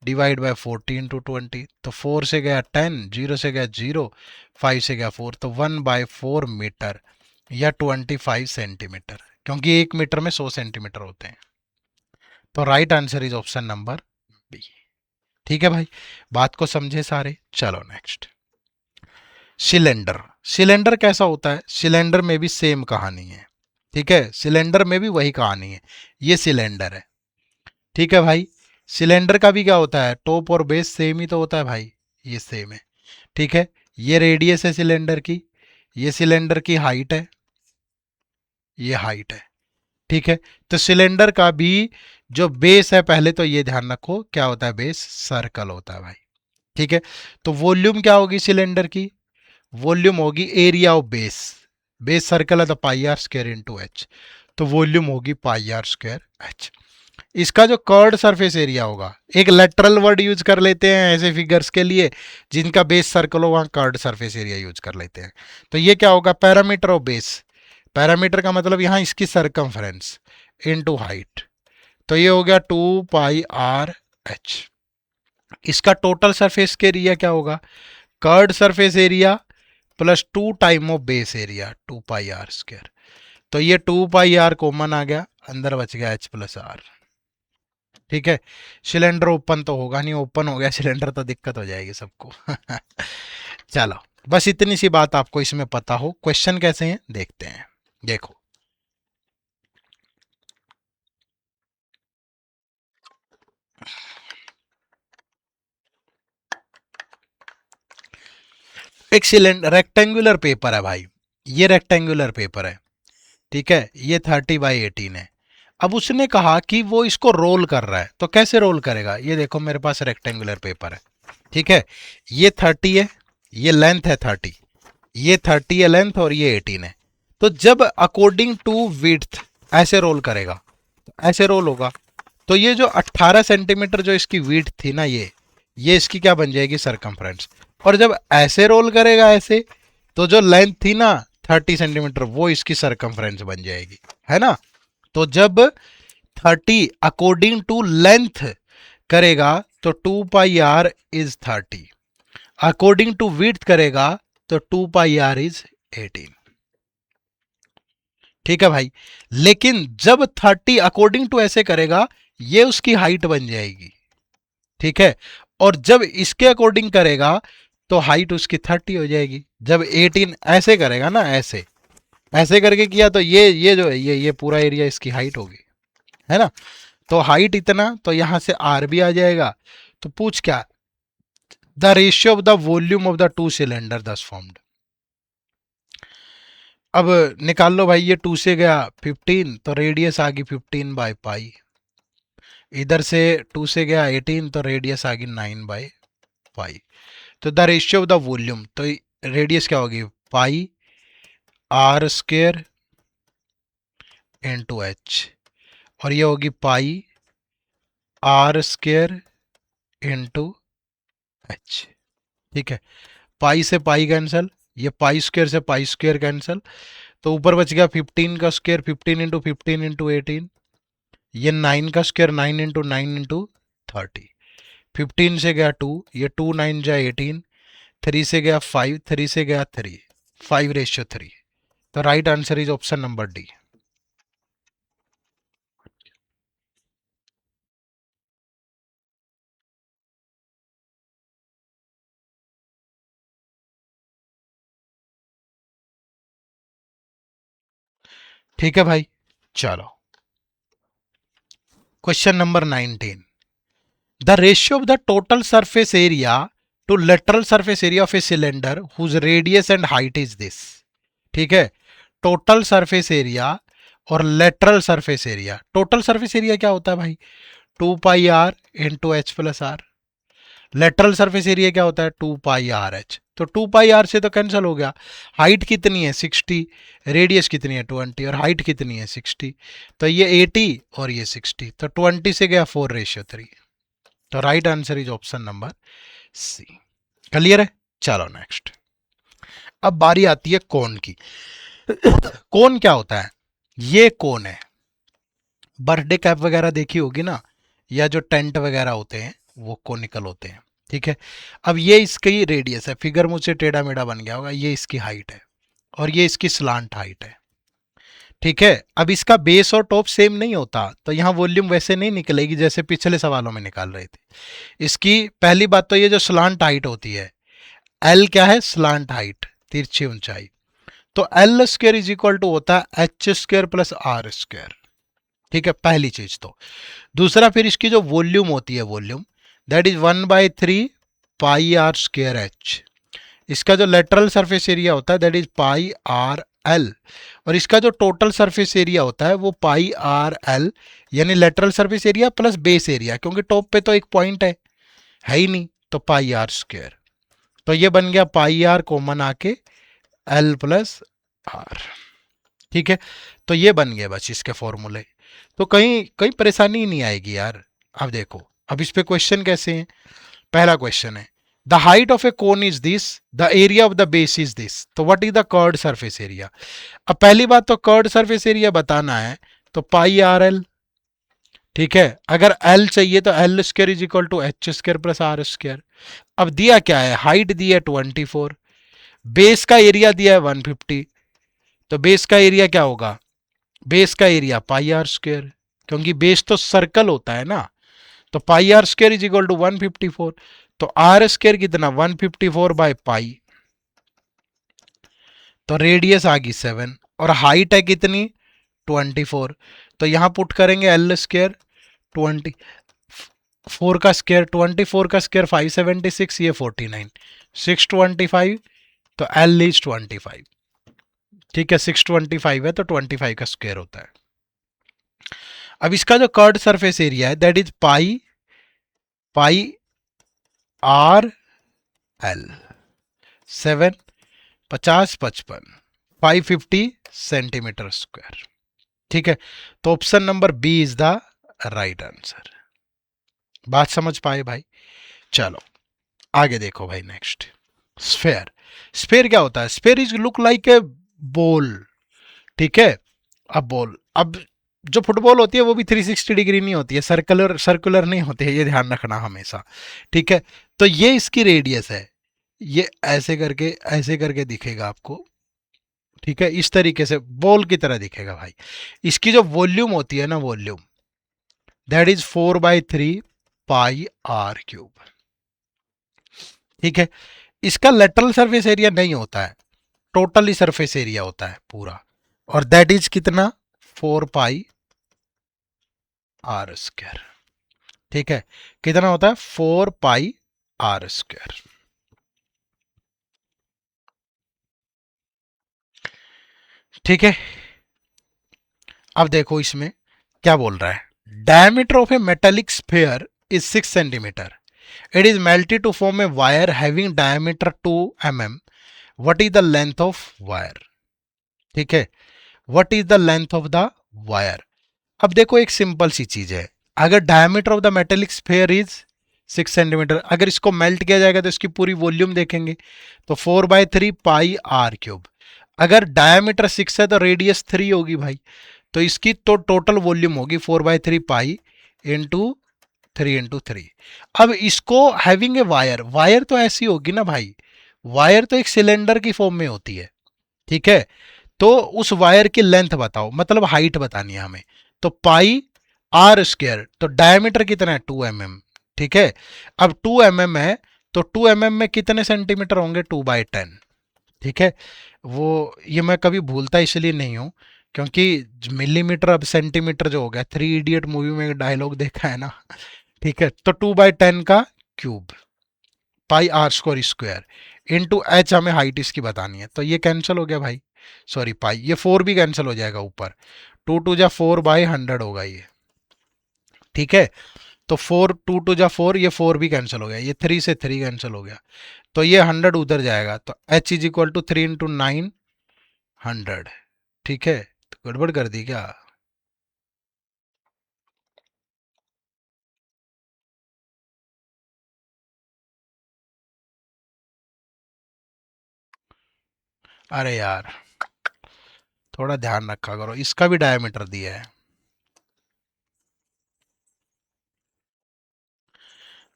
डिवाइड बाय 40 इंटू 20। तो 4 से गया 10, 0 से गया 0, 5 से गया 4, तो 1/4 मीटर या 25 सेंटीमीटर, क्योंकि 1 मीटर में 100 सेंटीमीटर होते हैं। तो right answer is option number B. ठीक है भाई, बात को समझे सारे? चलो नेक्स्ट, सिलेंडर। सिलेंडर कैसा होता है? सिलेंडर में भी सेम कहानी है। ठीक है, सिलेंडर में भी वही कहानी है। ये सिलेंडर है। ठीक है भाई, सिलेंडर का भी क्या होता है? टॉप और बेस सेम ही तो होता है भाई, ये सेम है। ठीक है, ये रेडियस है सिलेंडर की, ये सिलेंडर की हाइट है, ये हाइट है। ठीक है, तो सिलेंडर का भी जो बेस है, पहले तो ये ध्यान रखो क्या होता है? बेस सर्कल होता है भाई। ठीक है, तो वॉल्यूम क्या होगी सिलेंडर की? वॉल्यूम होगी area of base. Base circle है तो pi are square into H, तो वॉल्यूम होगी पाई आर स्क्वायर एच। इसका जो कर्ड सरफेस एरिया होगा, एक लेटरल वर्ड यूज कर लेते हैं ऐसे फिगर्स के लिए जिनका बेस सर्कल हो, वहां कर्ड सरफेस एरिया यूज कर लेते हैं। तो ये क्या होगा? Parameter of base. पैरामीटर का मतलब यहां इसकी सरकमफ्रेंस इनटू हाइट, तो ये हो गया 2 पाई आर एच। इसका टोटल सरफेस के एरिया क्या होगा? Curved surface area plus 2 time of base area, 2 pi are square. तो ये 2 पाई आर कॉमन आ गया, अंदर बच गया एच प्लस आर। ठीक है, सिलेंडर ओपन तो होगा नहीं, ओपन हो गया सिलेंडर तो दिक्कत हो जाएगी सबको। चलो, बस इतनी सी बात आपको इसमें पता हो। क्वेश्चन कैसे हैं देखते हैं। देखो, एक सिलेंडर रेक्टेंगुलर पेपर है भाई, ये रेक्टेंगुलर पेपर है, ठीक है, ये 30/18 है। अब उसने कहा कि वो इसको रोल कर रहा है, तो कैसे रोल करेगा? ये देखो मेरे पास रेक्टेंगुलर पेपर है, ठीक है, ये 30 है, ये लेंथ है 30, ये 30 है लेंथ और ये 18 है। तो जब अकॉर्डिंग टू विड्थ ऐसे रोल करेगा, ऐसे रोल होगा, तो ये जो 18 सेंटीमीटर जो इसकी विड्थ थी ना, ये इसकी क्या बन जाएगी? सरकमफ्रेंस। और जब ऐसे रोल करेगा ऐसे, तो जो लेंथ थी ना 30 सेंटीमीटर, वो इसकी सरकमफ्रेंस बन जाएगी, है ना। तो जब 30 अकॉर्डिंग टू लेंथ करेगा तो 2πr is 30, according to width करेगा तो 2πr इज 18। ठीक है भाई, लेकिन जब 30 अकॉर्डिंग टू ऐसे करेगा, ये उसकी हाइट बन जाएगी, ठीक है। और जब इसके अकॉर्डिंग करेगा तो हाइट उसकी 30 हो जाएगी। जब 18 ऐसे करेगा ना, ऐसे ऐसे करके किया, तो ये जो है ये पूरा एरिया इसकी हाइट होगी, है ना। तो हाइट इतना, तो यहां से आर भी आ जाएगा। तो पूछ क्या? The ratio of the volume of the two cylinder दस फॉर्म्ड। अब निकाल लो भाई, ये 2 से गया 15, तो रेडियस आ गई 15/पाई। इधर से 2 से गया 18, तो रेडियस आ गई 9/पाई। तो the ratio of the volume, तो रेडियस क्या होगी? पाई आर स्क्वेयर इंटू एच, और ये होगी पाई आर स्क्वेयर इंटू एच, ठीक है। पाई से पाई कैंसिल, ये पाई स्क्वेयर से पाई स्क्वेयर कैंसिल, तो ऊपर बच गया 15 का स्क्वेयर, 15 इंटू 15 इंटू 18, ये 9 का स्क्वेयर, 9 इंटू 9 इंटू 30। 15 से गया 2, ये 2 9 जा 18, 3 से गया 5, 3 से गया 3, 5/3। तो right answer is option number D. ठीक है भाई, चलो question number 19। The ratio of the total surface area to lateral surface area of a cylinder whose radius and height is this. ठीक है, टोटल सरफेस एरिया और lateral surface area. Total surface area क्या होता है भाई? 2πr into H plus R. Lateral surface area क्या होता है? 2πrh। तो 2πr से तो कैंसिल हो गया। हाइट कितनी है? 60, रेडियस कितनी है? 20, और हाइट कितनी है? 60। तो ये 80 और ये 60, तो 20 से गया 4/3। तो right answer is option number C. Clear है? चलो नेक्स्ट। अब बारी आती है कोन की। कोन क्या होता है? ये कोन है, बर्थडे कैप वगैरह देखी होगी ना, या जो टेंट वगैरह होते हैं वो कोनिकल होते हैं, ठीक है। अब ये इसकी रेडियस है, फिगर मुझसे टेढ़ा मेढ़ा बन गया होगा, ये इसकी हाइट है और ये इसकी स्लांट हाइट है, ठीक है। अब इसका बेस और टॉप सेम नहीं होता, तो यहाँ वॉल्यूम वैसे नहीं निकलेगी जैसे पिछले सवालों में निकाल रहे थे। इसकी पहली बात तो ये जो स्लांट हाइट होती है, एल क्या है? स्लांट हाइट, तिरछी ऊंचाई। तो L square is equal to होता है H square plus R square, ठीक है, पहली चीज तो। दूसरा, फिर इसकी जो वॉल्यूम होती है, वॉल्यूम दैट इज 1/3πr²h। इसका जो लेटरल सरफेस एरिया होता है दैट इज πrl, और इसका जो टोटल सरफेस एरिया होता है वो πrl, यानी lateral surface area plus base area, क्योंकि टॉप पे तो एक पॉइंट है ही नहीं, तो πr²। तो ये बन गया πr कॉमन आके l प्लस आर, ठीक है। तो ये बन गए बस इसके फॉर्मूले। तो कहीं कहीं परेशानी ही नहीं आएगी यार। अब देखो, अब इस पे क्वेश्चन कैसे हैं। पहला क्वेश्चन है the height of a cone is this, the area of the base is this, तो what is the curved surface area. अब पहली बात तो कर्ड सरफेस एरिया बताना है, तो πrl, ठीक है। अगर एल चाहिए तो L square is equal to H square plus R square. अब दिया क्या है? हाइट दी है 24, बेस का एरिया दिया है 150, तो बेस का एरिया क्या होगा? बेस का एरिया πr², क्योंकि बेस तो सर्कल होता है ना, तो pi are square is equal to 154। तो आर स्क्वायर कितना 154 बाय पाई, तो रेडियस आ गई 7 और हाइट है कितनी 24। तो यहां पुट करेंगे एल स्क्वायर 24 का स्क्वायर, 24 का स्क्वायर 576, ये 49, 625, तो एल इज 25। ठीक है 625 है तो 25 का स्क्वायर होता है। अब इसका जो कर्ड सरफेस एरिया है that is pi pi R L 7, 50, 55, 550 centimetre square. ठीक है, तो option number B is the right answer. बात समझ पाए भाई? चलो आगे देखो भाई। Next sphere. स्फेयर क्या होता है? Sphere is look like a ball. ठीक है, अब बॉल, अब जो फुटबॉल होती है वो भी 360 डिग्री नहीं होती है, सर्कुलर सर्कुलर नहीं होती है, ये ध्यान रखना हमेशा। ठीक है, तो ये इसकी रेडियस है, ये ऐसे करके दिखेगा आपको। ठीक है, इस तरीके से बॉल की तरह दिखेगा भाई। इसकी जो वॉल्यूम होती है ना, volume that is 4/3 pi R cube. ठीक है, इसका लेटरल सरफेस एरिया नहीं होता है, टोटली सरफेस एरिया होता है पूरा, और दैट इज कितना 4 पाई आर स्क्वायर। ठीक है, कितना होता है 4 पाई आर स्क्वायर। ठीक है, अब देखो इसमें क्या बोल रहा है। Diameter of a metallic sphere is 6 centimetre. It is melted to form a wire having diameter 2 mm. What is the length of wire? ठीक है, what is the length of the wire? अब देखो एक सिंपल सी चीज है, अगर diameter of the metallic sphere is 6 centimetre, अगर इसको मेल्ट किया जाएगा तो इसकी पूरी वॉल्यूम देखेंगे, तो 4/3 पाई आर क्यूब। अगर डायमीटर 6 है तो रेडियस 3 होगी भाई, तो इसकी तो टोटल वॉल्यूम होगी 4/3 पाई इंटू 3 अब इसको हैविंग ए वायर, वायर तो ऐसी होगी ना भाई, वायर तो एक सिलेंडर की फॉर्म में होती है। ठीक है, तो उस वायर की लेंथ बताओ, मतलब हाइट बतानी है हमें, तो पाई आर स्क्वायर, तो डायमीटर कितना है 2 mm। ठीक है, अब 2 mm है तो 2 mm में कितने सेंटीमीटर होंगे 2/10। ठीक है, वो ये मैं कभी भूलता इसलिए नहीं हूं क्योंकि मिलीमीटर अब सेंटीमीटर जो हो गया, 3 इडियट मूवी में डायलॉग देखा है ना। ठीक है, तो 2/10 का cube pi are square square into H, हमें हाइट इसकी बतानी है, तो ये कैंसिल हो गया भाई, सॉरी पाई, ये 4 भी कैंसिल हो जाएगा ऊपर, 2 2 जा 4/100 होगा ये। ठीक है, तो 4 2 2 जा 4, ये 4 भी कैंसिल हो गया, ये 3 से 3 कैंसिल हो गया, तो ये 100 उधर जाएगा, तो h इज इक्वल टू 3 × 9 100। ठीक है, तो गड़बड़ कर दी क्या? अरे यार थोड़ा ध्यान रखा करो, इसका भी डायमीटर दिया है,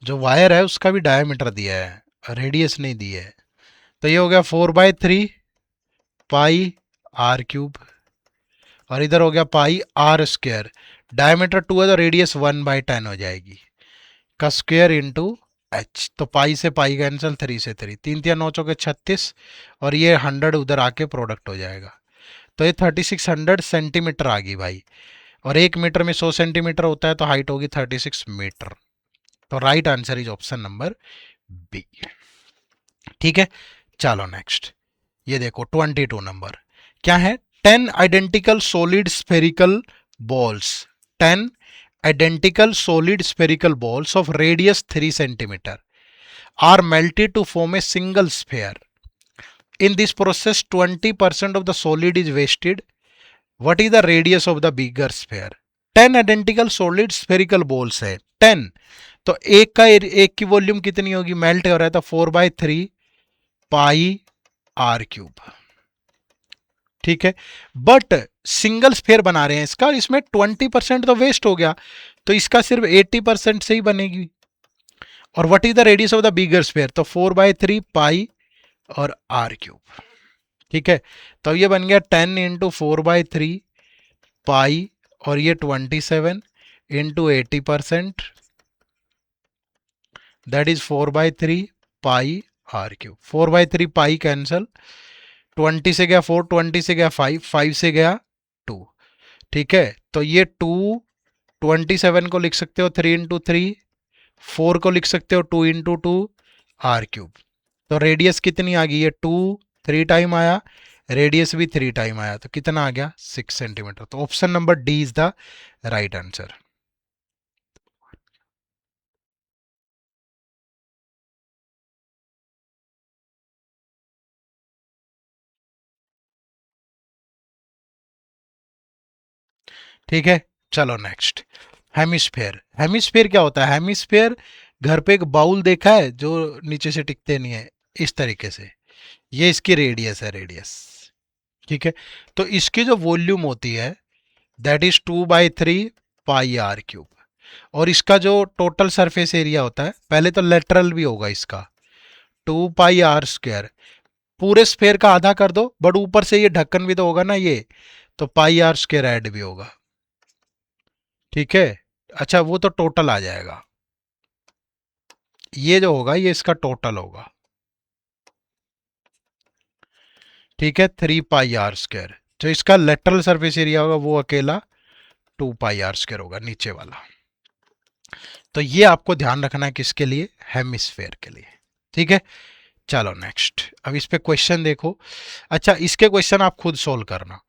जो वायर है उसका भी डायमीटर दिया है, रेडियस नहीं दी है। तो ये हो गया 4/3 पाई आर क्यूब, और इधर हो गया पाई आर स्क्वायर, डायमीटर 2 है तो रेडियस 1/10 हो जाएगी, का स्क्वायर इंटू एच, तो पाई से पाई कैंसिल, 3 से 3, 3 3 9 36, और ये 100 उधर आके प्रोडक्ट हो जाएगा, तो ये 3600 सेंटीमीटर आ गई भाई, और 1 मीटर में 100 सेंटीमीटर होता है तो हाइट होगी 36 मीटर। तो right answer is option number B. ठीक है, चलो नेक्स्ट, ये देखो 22 नंबर क्या है। 10 identical solid spherical balls, 10 identical solid spherical balls of radius 3 centimeter are melted to form a single sphere. In this process 20% of the solid is wasted. What is the radius of the bigger sphere? 10 identical solid spherical balls है 10, तो एक की volume कितनी होगी, melt हो रहा है तो 4/3 पाई आर क्यूब। ठीक है, बट सिंगल स्फेयर बना रहे हैं इसका, और इसमें 20% तो वेस्ट हो गया, तो इसका सिर्फ 80% से ही बनेगी। और what is the radius of the bigger sphere, तो 4/3 पाई और आर क्यूब। ठीक है, तो ये बन गया 10 इंटू 4/3 पाई, और ये 27 into 80%, that is 4/3 pi R cube. 4/3 pi cancel, 20 से गया 4, 20 से गया 5, 5 से गया 2। ठीक है, तो ये 2, 27 को लिख सकते हो 3 × 3, 4 को लिख सकते हो 2 × 2 आर क्यूब। तो रेडियस कितनी आ गई? ये 2 3 टाइम आया, रेडियस भी 3 टाइम आया, तो कितना आ गया? 6 सेंटीमीटर। तो option number D is the right answer. ठीक है, चलो नेक्स्ट। हेमिस्फेयर। हेमिस्फेयर क्या होता है? हेमिस्फेयर, घर पे एक बाउल देखा है जो नीचे से टिकते नहीं है, इस तरीके से, ये इसकी रेडियस है, रेडियस। ठीक है, तो इसकी जो वॉल्यूम होती है that is 2/3 pi R cube. और इसका जो टोटल सरफेस एरिया होता है, पहले तो लेटरल भी होगा इसका, 2πr²। पूरे स्फेयर का आधा कर दो, बट ऊपर से ये ढक्कन भी तो होगा ना ये, तो πr² ऐड भी होगा। ठीक है, अच्छा वो तो टोटल आ जाएगा, ये जो होगा ये इसका टोटल होगा। ठीक है, 3πr²। जो इसका लेटरल सरफेस एरिया होगा वो अकेला 2πr² होगा, नीचे वाला। तो ये आपको ध्यान रखना है, किसके लिए? हेमिस्फेयर के लिए। ठीक है, चलो नेक्स्ट। अब इस पे क्वेश्चन देखो। अच्छा, इसके क्वेश्चन आप खुद सोल्व करना,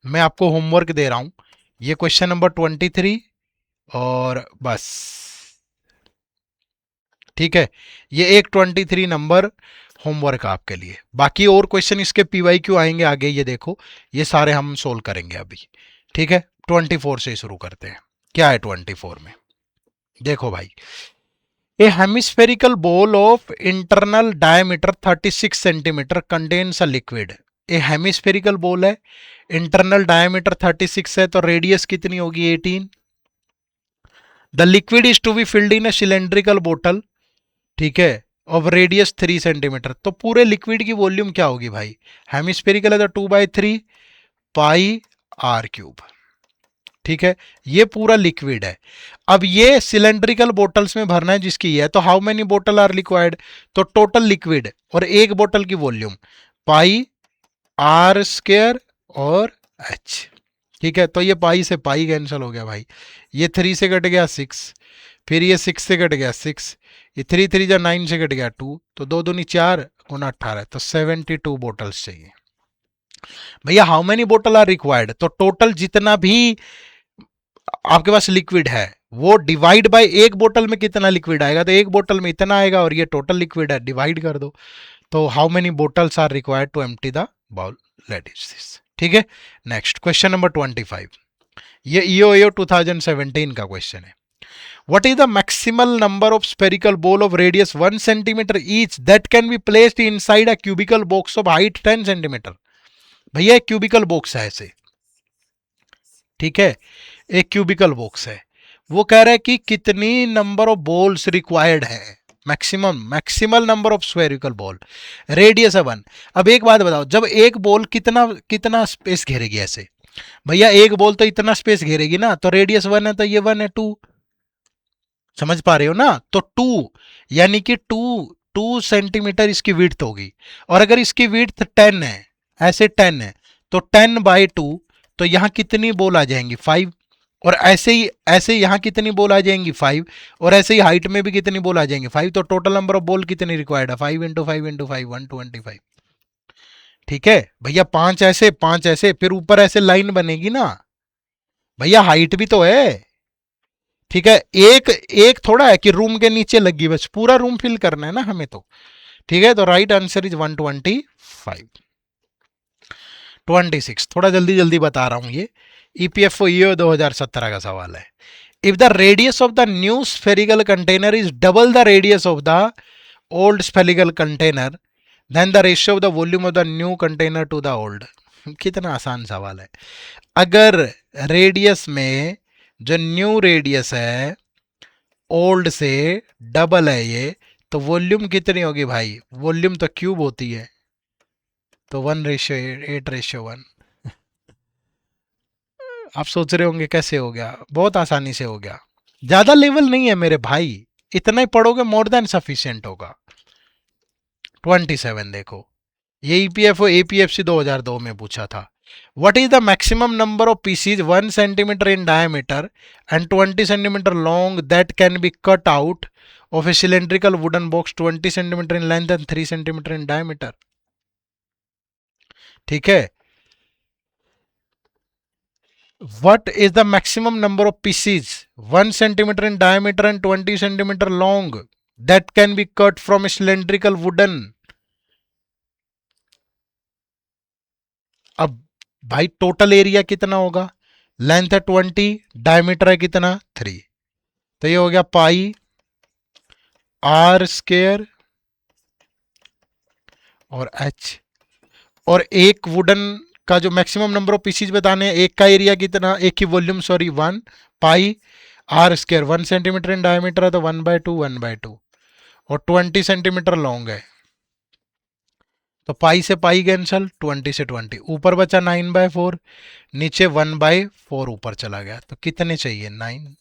मैं आपको होमवर्क दे रहा हूं। ये क्वेश्चन नंबर 23 और बस। ठीक है, ये एक 23 नंबर होमवर्क आपके लिए। बाकी और क्वेश्चन इसके पीवाई क्यू आएंगे आगे, ये देखो, ये सारे हम सोल्व करेंगे अभी। ठीक है, 24 से शुरू करते हैं। क्या है 24 में? देखो भाई, A hemispherical ball of internal diameter 36 centimeter contains a liquid. A hemispherical ball है, internal diameter 36 है, तो रेडियस कितनी होगी? 18। The liquid is to be filled in a cylindrical bottle, ठीक है, of radius 3 सेंटीमीटर। तो पूरे लिक्विड की वॉल्यूम क्या होगी भाई? हेमिस्फेरिकल है तो 2/3 पाई आर क्यूब। ठीक है, ये पूरा लिक्विड है। अब ये सिलेंड्रिकल बोटल्स में भरना है जिसकी है, तो how many bottle are required? तो टोटल लिक्विड और एक बोतल की वॉल्यूम πr² और h। ठीक है, तो ये पाई से पाई कैंसिल हो गया भाई, ये 3 से कट गया 6, फिर ये 6 से कट गया 6, ये 3 3 जा 9 से कट गया 2, तो 2 दूनी 4 गुना 18, तो 72 बोटल्स चाहिए। भैया how many bottle are required, तो टोटल जितना भी आपके पास लिक्विड है वो डिवाइड बाय एक बोतल में कितना लिक्विड आएगा, तो एक बोतल में इतना आएगा और ये टोटल लिक्विड है, डिवाइड कर दो। तो how many bottles are required to empty the bowl, that is this. ठीक है, नेक्स्ट क्वेश्चन नंबर 25। ये ईओ 2017 का क्वेश्चन है। What is the maximal number of spherical ball of radius 1 centimeter each that can be placed inside a cubical box of height 10 centimeter? भैया एक cubical box है ऐसे, ठीक है, एक क्यूबिकल बॉक्स है, वो कह रहा है कि कितनी नंबर ऑफ बॉल्स रिक्वायर्ड है, maximum maximal number of spherical ball, radius है 1। अब एक बात बताओ, जब एक बॉल कितना कितना स्पेस घेरेगी ऐसे? भैया एक बॉल तो इतना स्पेस घेरेगी ना, तो रेडियस 1 है तो ये 1 है 2। समझ पा रहे हो ना? तो 2 यानी कि 2 सेंटीमीटर इसकी विड्थ होगी, और अगर इसकी विड्थ 10 है, ऐसे 10 है, तो 10/2, तो यहां कितनी बॉल आ जाएंगी? 5। और ऐसे यहां कितनी बॉल आ जाएंगी? 5। और ऐसे ही हाइट में भी कितनी बॉल आ जाएंगी? 5। तो टोटल नंबर ऑफ बॉल कितनी रिक्वायर्ड है? 5 × 5 × 5 125। ठीक है भैया, 5 ऐसे 5 ऐसे, फिर ऊपर ऐसे लाइन बनेगी ना भैया, हाइट भी तो है। ठीक है, एक एक थोड़ा है कि रूम के नीचे लगी, बस पूरा रूम फिल करना है ना हमें तो। ठीक है, तो राइट आंसर इज 125। 26 थोड़ा जल्दी जल्दी बता रहा हूं, ये ईपीएफओ ईओ 2017 का सवाल है। If the radius of the new spherical container is double the radius of the old spherical container, then the ratio of the volume of the new container to the old. कितना आसान सवाल है। अगर radius में जो new radius है old से double है ये, तो वॉल्यूम कितनी होगी भाई? वॉल्यूम तो क्यूब होती है, तो 1:8:1। आप सोच रहे होंगे कैसे हो गया? बहुत आसानी से हो गया, ज्यादा लेवल नहीं है मेरे भाई, इतना ही पढ़ोगे मोर देन सफिशियंट होगा। 27 देखो, ये ईपीएफओ एपीएफसी 2002 में पूछा था। What is the maximum number of pieces 1 centimetre in diameter and 20 centimetre long that can be cut out of a cylindrical wooden box 20 centimetre in length and 3 centimetre in diameter. ठीक है, what is the maximum number of pieces 1 centimeter in diameter and 20 centimeter long that can be cut from a cylindrical wooden। अब भाई total area कितना होगा, length है 20, diameter है कितना 3, तो ये हो गया पाई आर स्क्वायर और एच। और एक वुडन का जो मैक्सिमम नंबर ऑफ पीसीज बताने हैं, एक का एरिया कितना, एक की volume sorry 1 pi are square 1 centimetre in diameter है तो 1/2 और 20 सेंटीमीटर लॉन्ग है तो पाई से पाई कैंसल, 20 से 20, ऊपर बचा 9/4, नीचे 1/4 ऊपर चला गया, तो कितने चाहिए 9।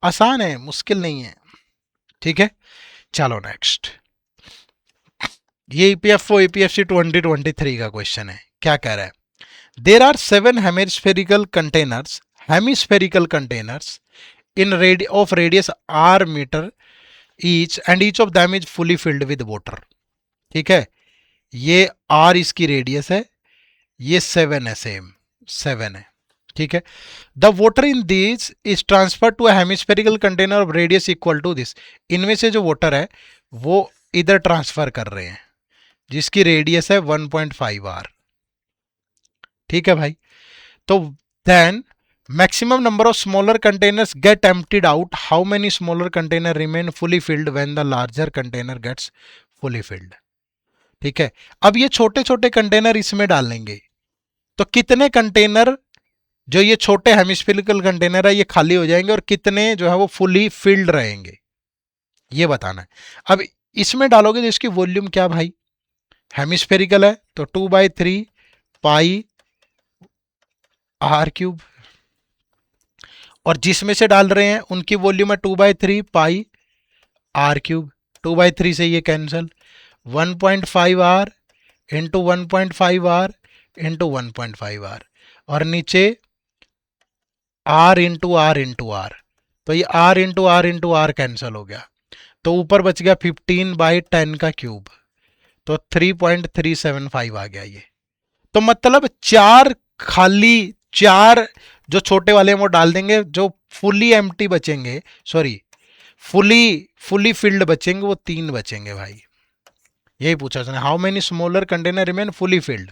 आसान है, मुश्किल नहीं है। ठीक है, चलो नेक्स्ट। ये ईपीएफओ एपीएफसी 2023 का क्वेश्चन है। क्या कह रहा है, there are 7 hemispherical containers in of radius r metre each and each of them is fully filled with water. ठीक है, ये r इसकी रेडियस है, ये 7 है, सेम 7 है। ठीक है, the water in this is transfer to a hemispherical container of radius equal to this. इनमें से जो वाटर है वो इधर ट्रांसफर कर रहे हैं जिसकी रेडियस है 1.5 r। ठीक है भाई, तो then maximum number of smaller containers get emptied out, how many smaller container remain fully filled when the larger container gets fully filled। ठीक है, अब ये छोटे छोटे कंटेनर इसमें डालेंगे तो कितने कंटेनर जो ये छोटे हेमिस्फेरिकल कंटेनर है ये खाली हो जाएंगे और कितने जो है वो फुली फिल्ड रहेंगे, ये बताना है। अब इसमें डालोगे तो इसकी वॉल्यूम क्या भाई, हेमिस्फेरिकल है तो 2/3 पाई r³ और जिसमें से डाल रहे हैं उनकी वॉल्यूम है 2/3 पाई r³। 2/3 से ये cancel, 1.5 r into 1.5 r into 1.5 r और नीचे r into r into r, तो ये r into r into r cancel हो गया, तो ऊपर बच गया 15/10 का क्यूब, तो 3.375 आ गया ये। तो मतलब 4 खाली, 4 जो छोटे वाले हैं वो डाल देंगे, जो फुली एम्प्टी बचेंगे, सॉरी फुली फिल्ड बचेंगे वो 3 बचेंगे भाई। यही पूछा उसने, how many smaller container remain fully filled.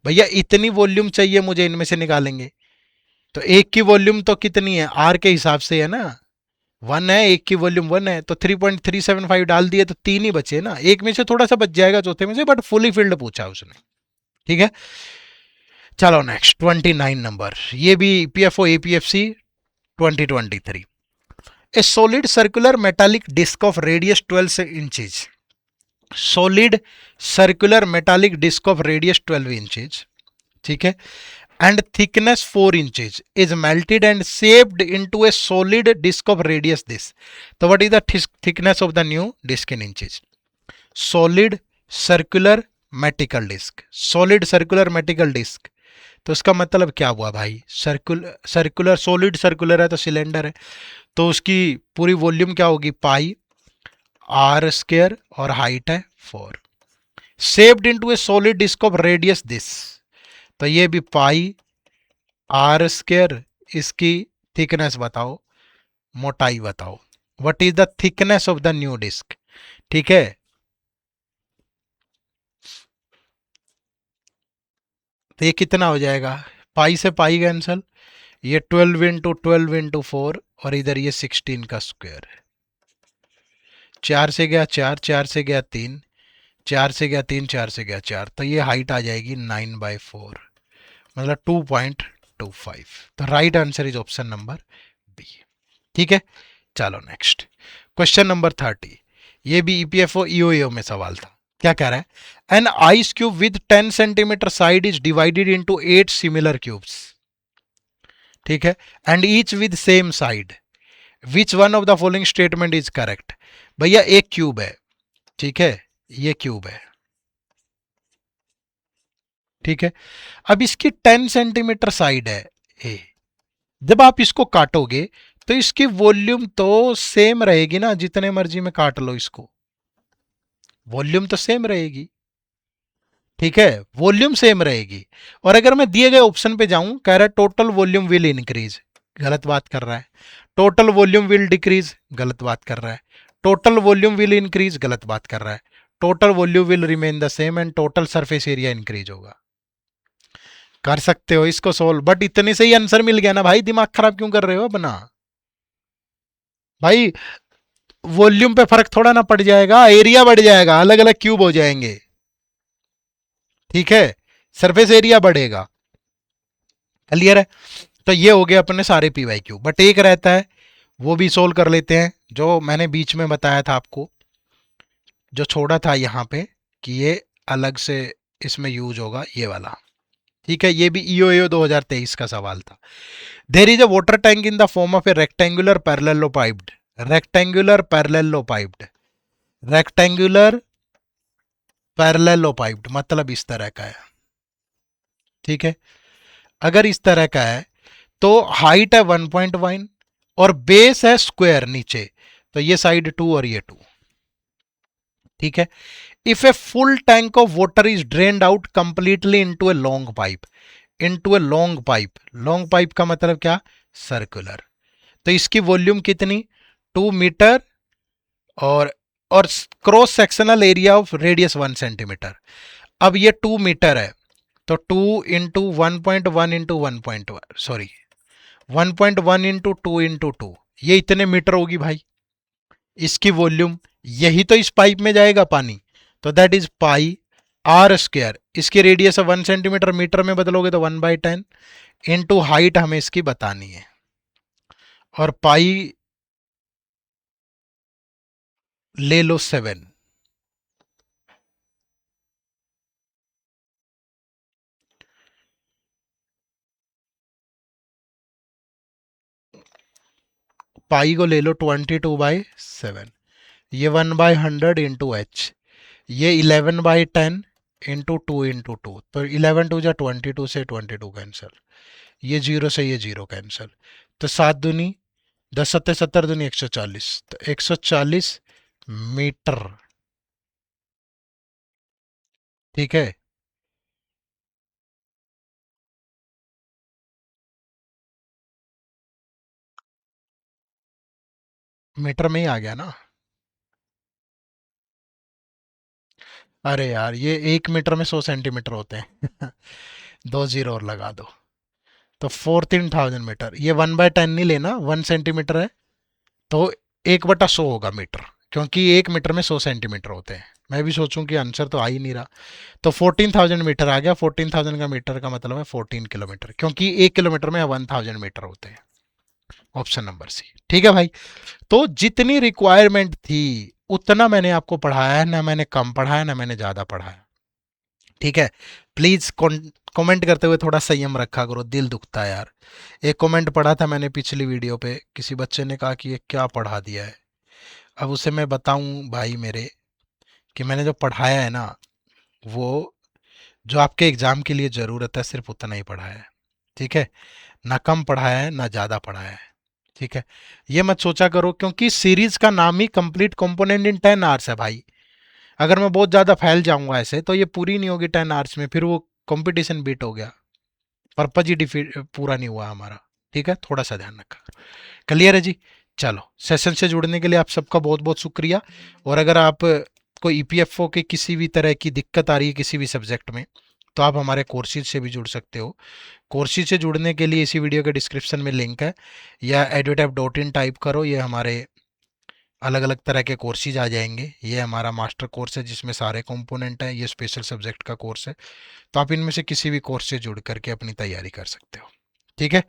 भैया इतनी वॉल्यूम चाहिए मुझे, इनमें से निकालेंगे तो एक की वॉल्यूम तो कितनी है, आर के हिसाब से है ना, 1 है, एक की वॉल्यूम 1 है, तो 3.375 डाल दिए तो 3 ही बचे ना, एक में से थोड़ा सा बच जाएगा चौथे में से, बट फुली फिल्ड पूछा उसने। ठीक है, चलो नेक्स्ट 29 नंबर, ये भी EPFO APFC 2023। A solid circular metallic disc of radius 12 inches, solid circular metallic disc of radius 12 inches, ठीक है, and thickness 4 inches is melted and shaped into a solid disc of radius this। So what is the thickness of the new disc in inches? Solid circular metallic disc, solid circular metallic disc, तो उसका मतलब क्या हुआ भाई, circular solid circular है तो cylinder है, तो उसकी पूरी वॉल्यूम क्या होगी पाई r² और हाइट है 4। Shaped into a solid disc of radius this, तो ये भी पाई r², इसकी थिकनेस बताओ, मोटाई बताओ, what is the thickness of the new disc. ठीक है, तो ये कितना हो जाएगा, पाई से पाई कैंसल, ये 12 इंटू 12 इंटू 4 और इधर ये 16 का स्क्वायर है, 4 से गया 4, 4 से गया 3, 4 से गया 3, 4 से गया 4, तो ये हाइट आ जाएगी 9/4, मतलब 2.25। तो right answer is option number B. ठीक है, चलो नेक्स्ट क्वेश्चन नंबर 30, ये भी ईपीएफओ ईओईओ में सवाल था। क्या कह रहा है, an ice cube with 10 centimetre side is divided into 8 similar cubes, ठीक है, and each with same side which one of the following statement is correct? भैया एक क्यूब है, ठीक है, ये क्यूब है, ठीक है। अब इसकी 10 सेंटीमीटर साइड है ए, जब आप इसको काटोगे तो इसकी वॉल्यूम तो सेम रहेगी ना, जितने मर्जी में काट लो इसको, वॉल्यूम तो सेम रहेगी, ठीक है, वॉल्यूम सेम रहेगी। और अगर मैं दिए गए ऑप्शन पे जाऊं, कह रहा है टोटल वॉल्यूम विल इंक्रीज, गलत बात कर रहा है। टोटल वॉल्यूम विल डिक्रीज, गलत बात कर रहा है। टोटल वॉल्यूम विल इंक्रीज, गलत बात कर रहा है। Total volume will remain the same and total surface area increase होगा। कर सकते हो इसको सोल्व, बट इतने से ही आंसर मिल गया ना भाई, दिमाग खराब क्यों कर रहे हो अपना भाई? वॉल्यूम पे फर्क थोड़ा ना पड़ जाएगा, एरिया बढ़ जाएगा, अलग अलग क्यूब हो जाएंगे, ठीक है, सरफेस एरिया बढ़ेगा। क्लियर है? तो ये हो गए अपने सारे पी वाई क्यू, बट एक रहता है, वो भी सोल्व कर लेते हैं, जो मैंने बीच में बताया था आपको, जो छोड़ा था यहाँ पे कि ये अलग से इसमें यूज होगा, ये वाला, ठीक है। ये भी ईओ 2023 का सवाल था। देर is a water tank in the form of a rectangular parallelepiped, rectangular parallelepiped, rectangular parallelepiped मतलब इस तरह का है, ठीक है। अगर इस तरह का है तो हाइट है 1.1 और बेस है स्क्वायर नीचे, तो ये साइड 2 और ये 2, ठीक है। If a full tank of water is drained out completely into a long pipe, into a long pipe, long pipe का मतलब क्या? सर्कुलर। तो इसकी वॉल्यूम कितनी? 2 मीटर, और और cross sectional area of radius 1 centimetre. अब ये 2 मीटर है, तो 2 into 1.1 into 1.1, sorry 1.1 into 2 into 2, ये इतने मीटर होगी भाई इसकी वॉल्यूम। यही तो इस पाइप में जाएगा पानी, तो that is pi are square. इसकी रेडियस है 1 सेंटीमीटर, मीटर में बदलोगे तो 1/10 इंटू हाइट हमें इसकी बतानी है, और पाई ले लो 7। पाई को ले लो 22/7, ये 1/100 इंटू एच, ये 11/10 इंटू 2 तो 11 2 जा 22 से 22 कैंसिल, ये जीरो से ये जीरो कैंसिल, तो 7 दूनी 10 7 70 दूनी 140, तो 140 मीटर, ठीक है। मीटर में ही आ गया ना? अरे यार ये 1 मीटर में 100 सेंटीमीटर होते हैं। 2 जीरो और लगा दो, तो 14,000 मीटर। ये 1/10 नहीं लेना, 1 सेंटीमीटर है, तो 1/100 होगा मीटर, क्योंकि 1 मीटर में 100 सेंटीमीटर होते हैं। मैं भी सोचूं कि आंसर तो आ ही नहीं रहा, तो 14,000 मीटर आ गया। 14,000 का मीटर का मतलब है 14 किलोमीटर, क्योंकि 1 किलोमीटर में 1,000 मीटर होते हैं। ऑप्शन नंबर सी, ठीक है भाई। तो जितनी रिक्वायरमेंट थी उतना मैंने आपको पढ़ाया है, ना मैंने कम पढ़ाया ना मैंने ज़्यादा पढ़ाया, ठीक है। प्लीज़ कमेंट करते हुए थोड़ा संयम रखा करो, दिल दुखता है यार। एक कमेंट पढ़ा था मैंने पिछली वीडियो पे, किसी बच्चे ने कहा कि ये क्या पढ़ा दिया है। अब उसे मैं बताऊं भाई मेरे, कि मैंने जो पढ़ाया है ना, वो जो आपके एग्ज़ाम के लिए ज़रूरत है सिर्फ उतना ही पढ़ाया है, ठीक है। ना कम पढ़ाया है ना ज़्यादा पढ़ाया है, ठीक है। ये मत सोचा करो, क्योंकि सीरीज का नाम ही कंप्लीट कंपोनेंट इन 10 आवर्स है भाई। अगर मैं बहुत ज़्यादा फैल जाऊंगा ऐसे, तो ये पूरी नहीं होगी 10 आवर्स में, फिर वो कंपटीशन बीट हो गया, पर्पज ही डिफीट पूरा नहीं हुआ हमारा, ठीक है। थोड़ा सा ध्यान रखा। क्लियर है जी? चलो, सेशन से जुड़ने के लिए आप सबका बहुत बहुत शुक्रिया। और अगर आप को ईपीएफओ के किसी भी तरह की दिक्कत आ रही है किसी भी सब्जेक्ट में, तो आप हमारे कोर्सेज से भी जुड़ सकते हो। कोर्सेज से जुड़ने के लिए इसी वीडियो के डिस्क्रिप्शन में लिंक है, या edutap.in टाइप करो, ये हमारे अलग अलग तरह के कोर्सेज आ जाएंगे। ये हमारा मास्टर कोर्स है जिसमें सारे कंपोनेंट हैं, ये स्पेशल सब्जेक्ट का कोर्स है, तो आप इनमें से किसी भी कोर्स से जुड़ करके अपनी तैयारी कर सकते हो, ठीक है।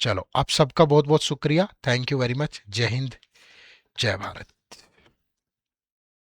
चलो, आप सबका बहुत बहुत शुक्रिया, थैंक यू वेरी मच। जय हिंद, जय भारत।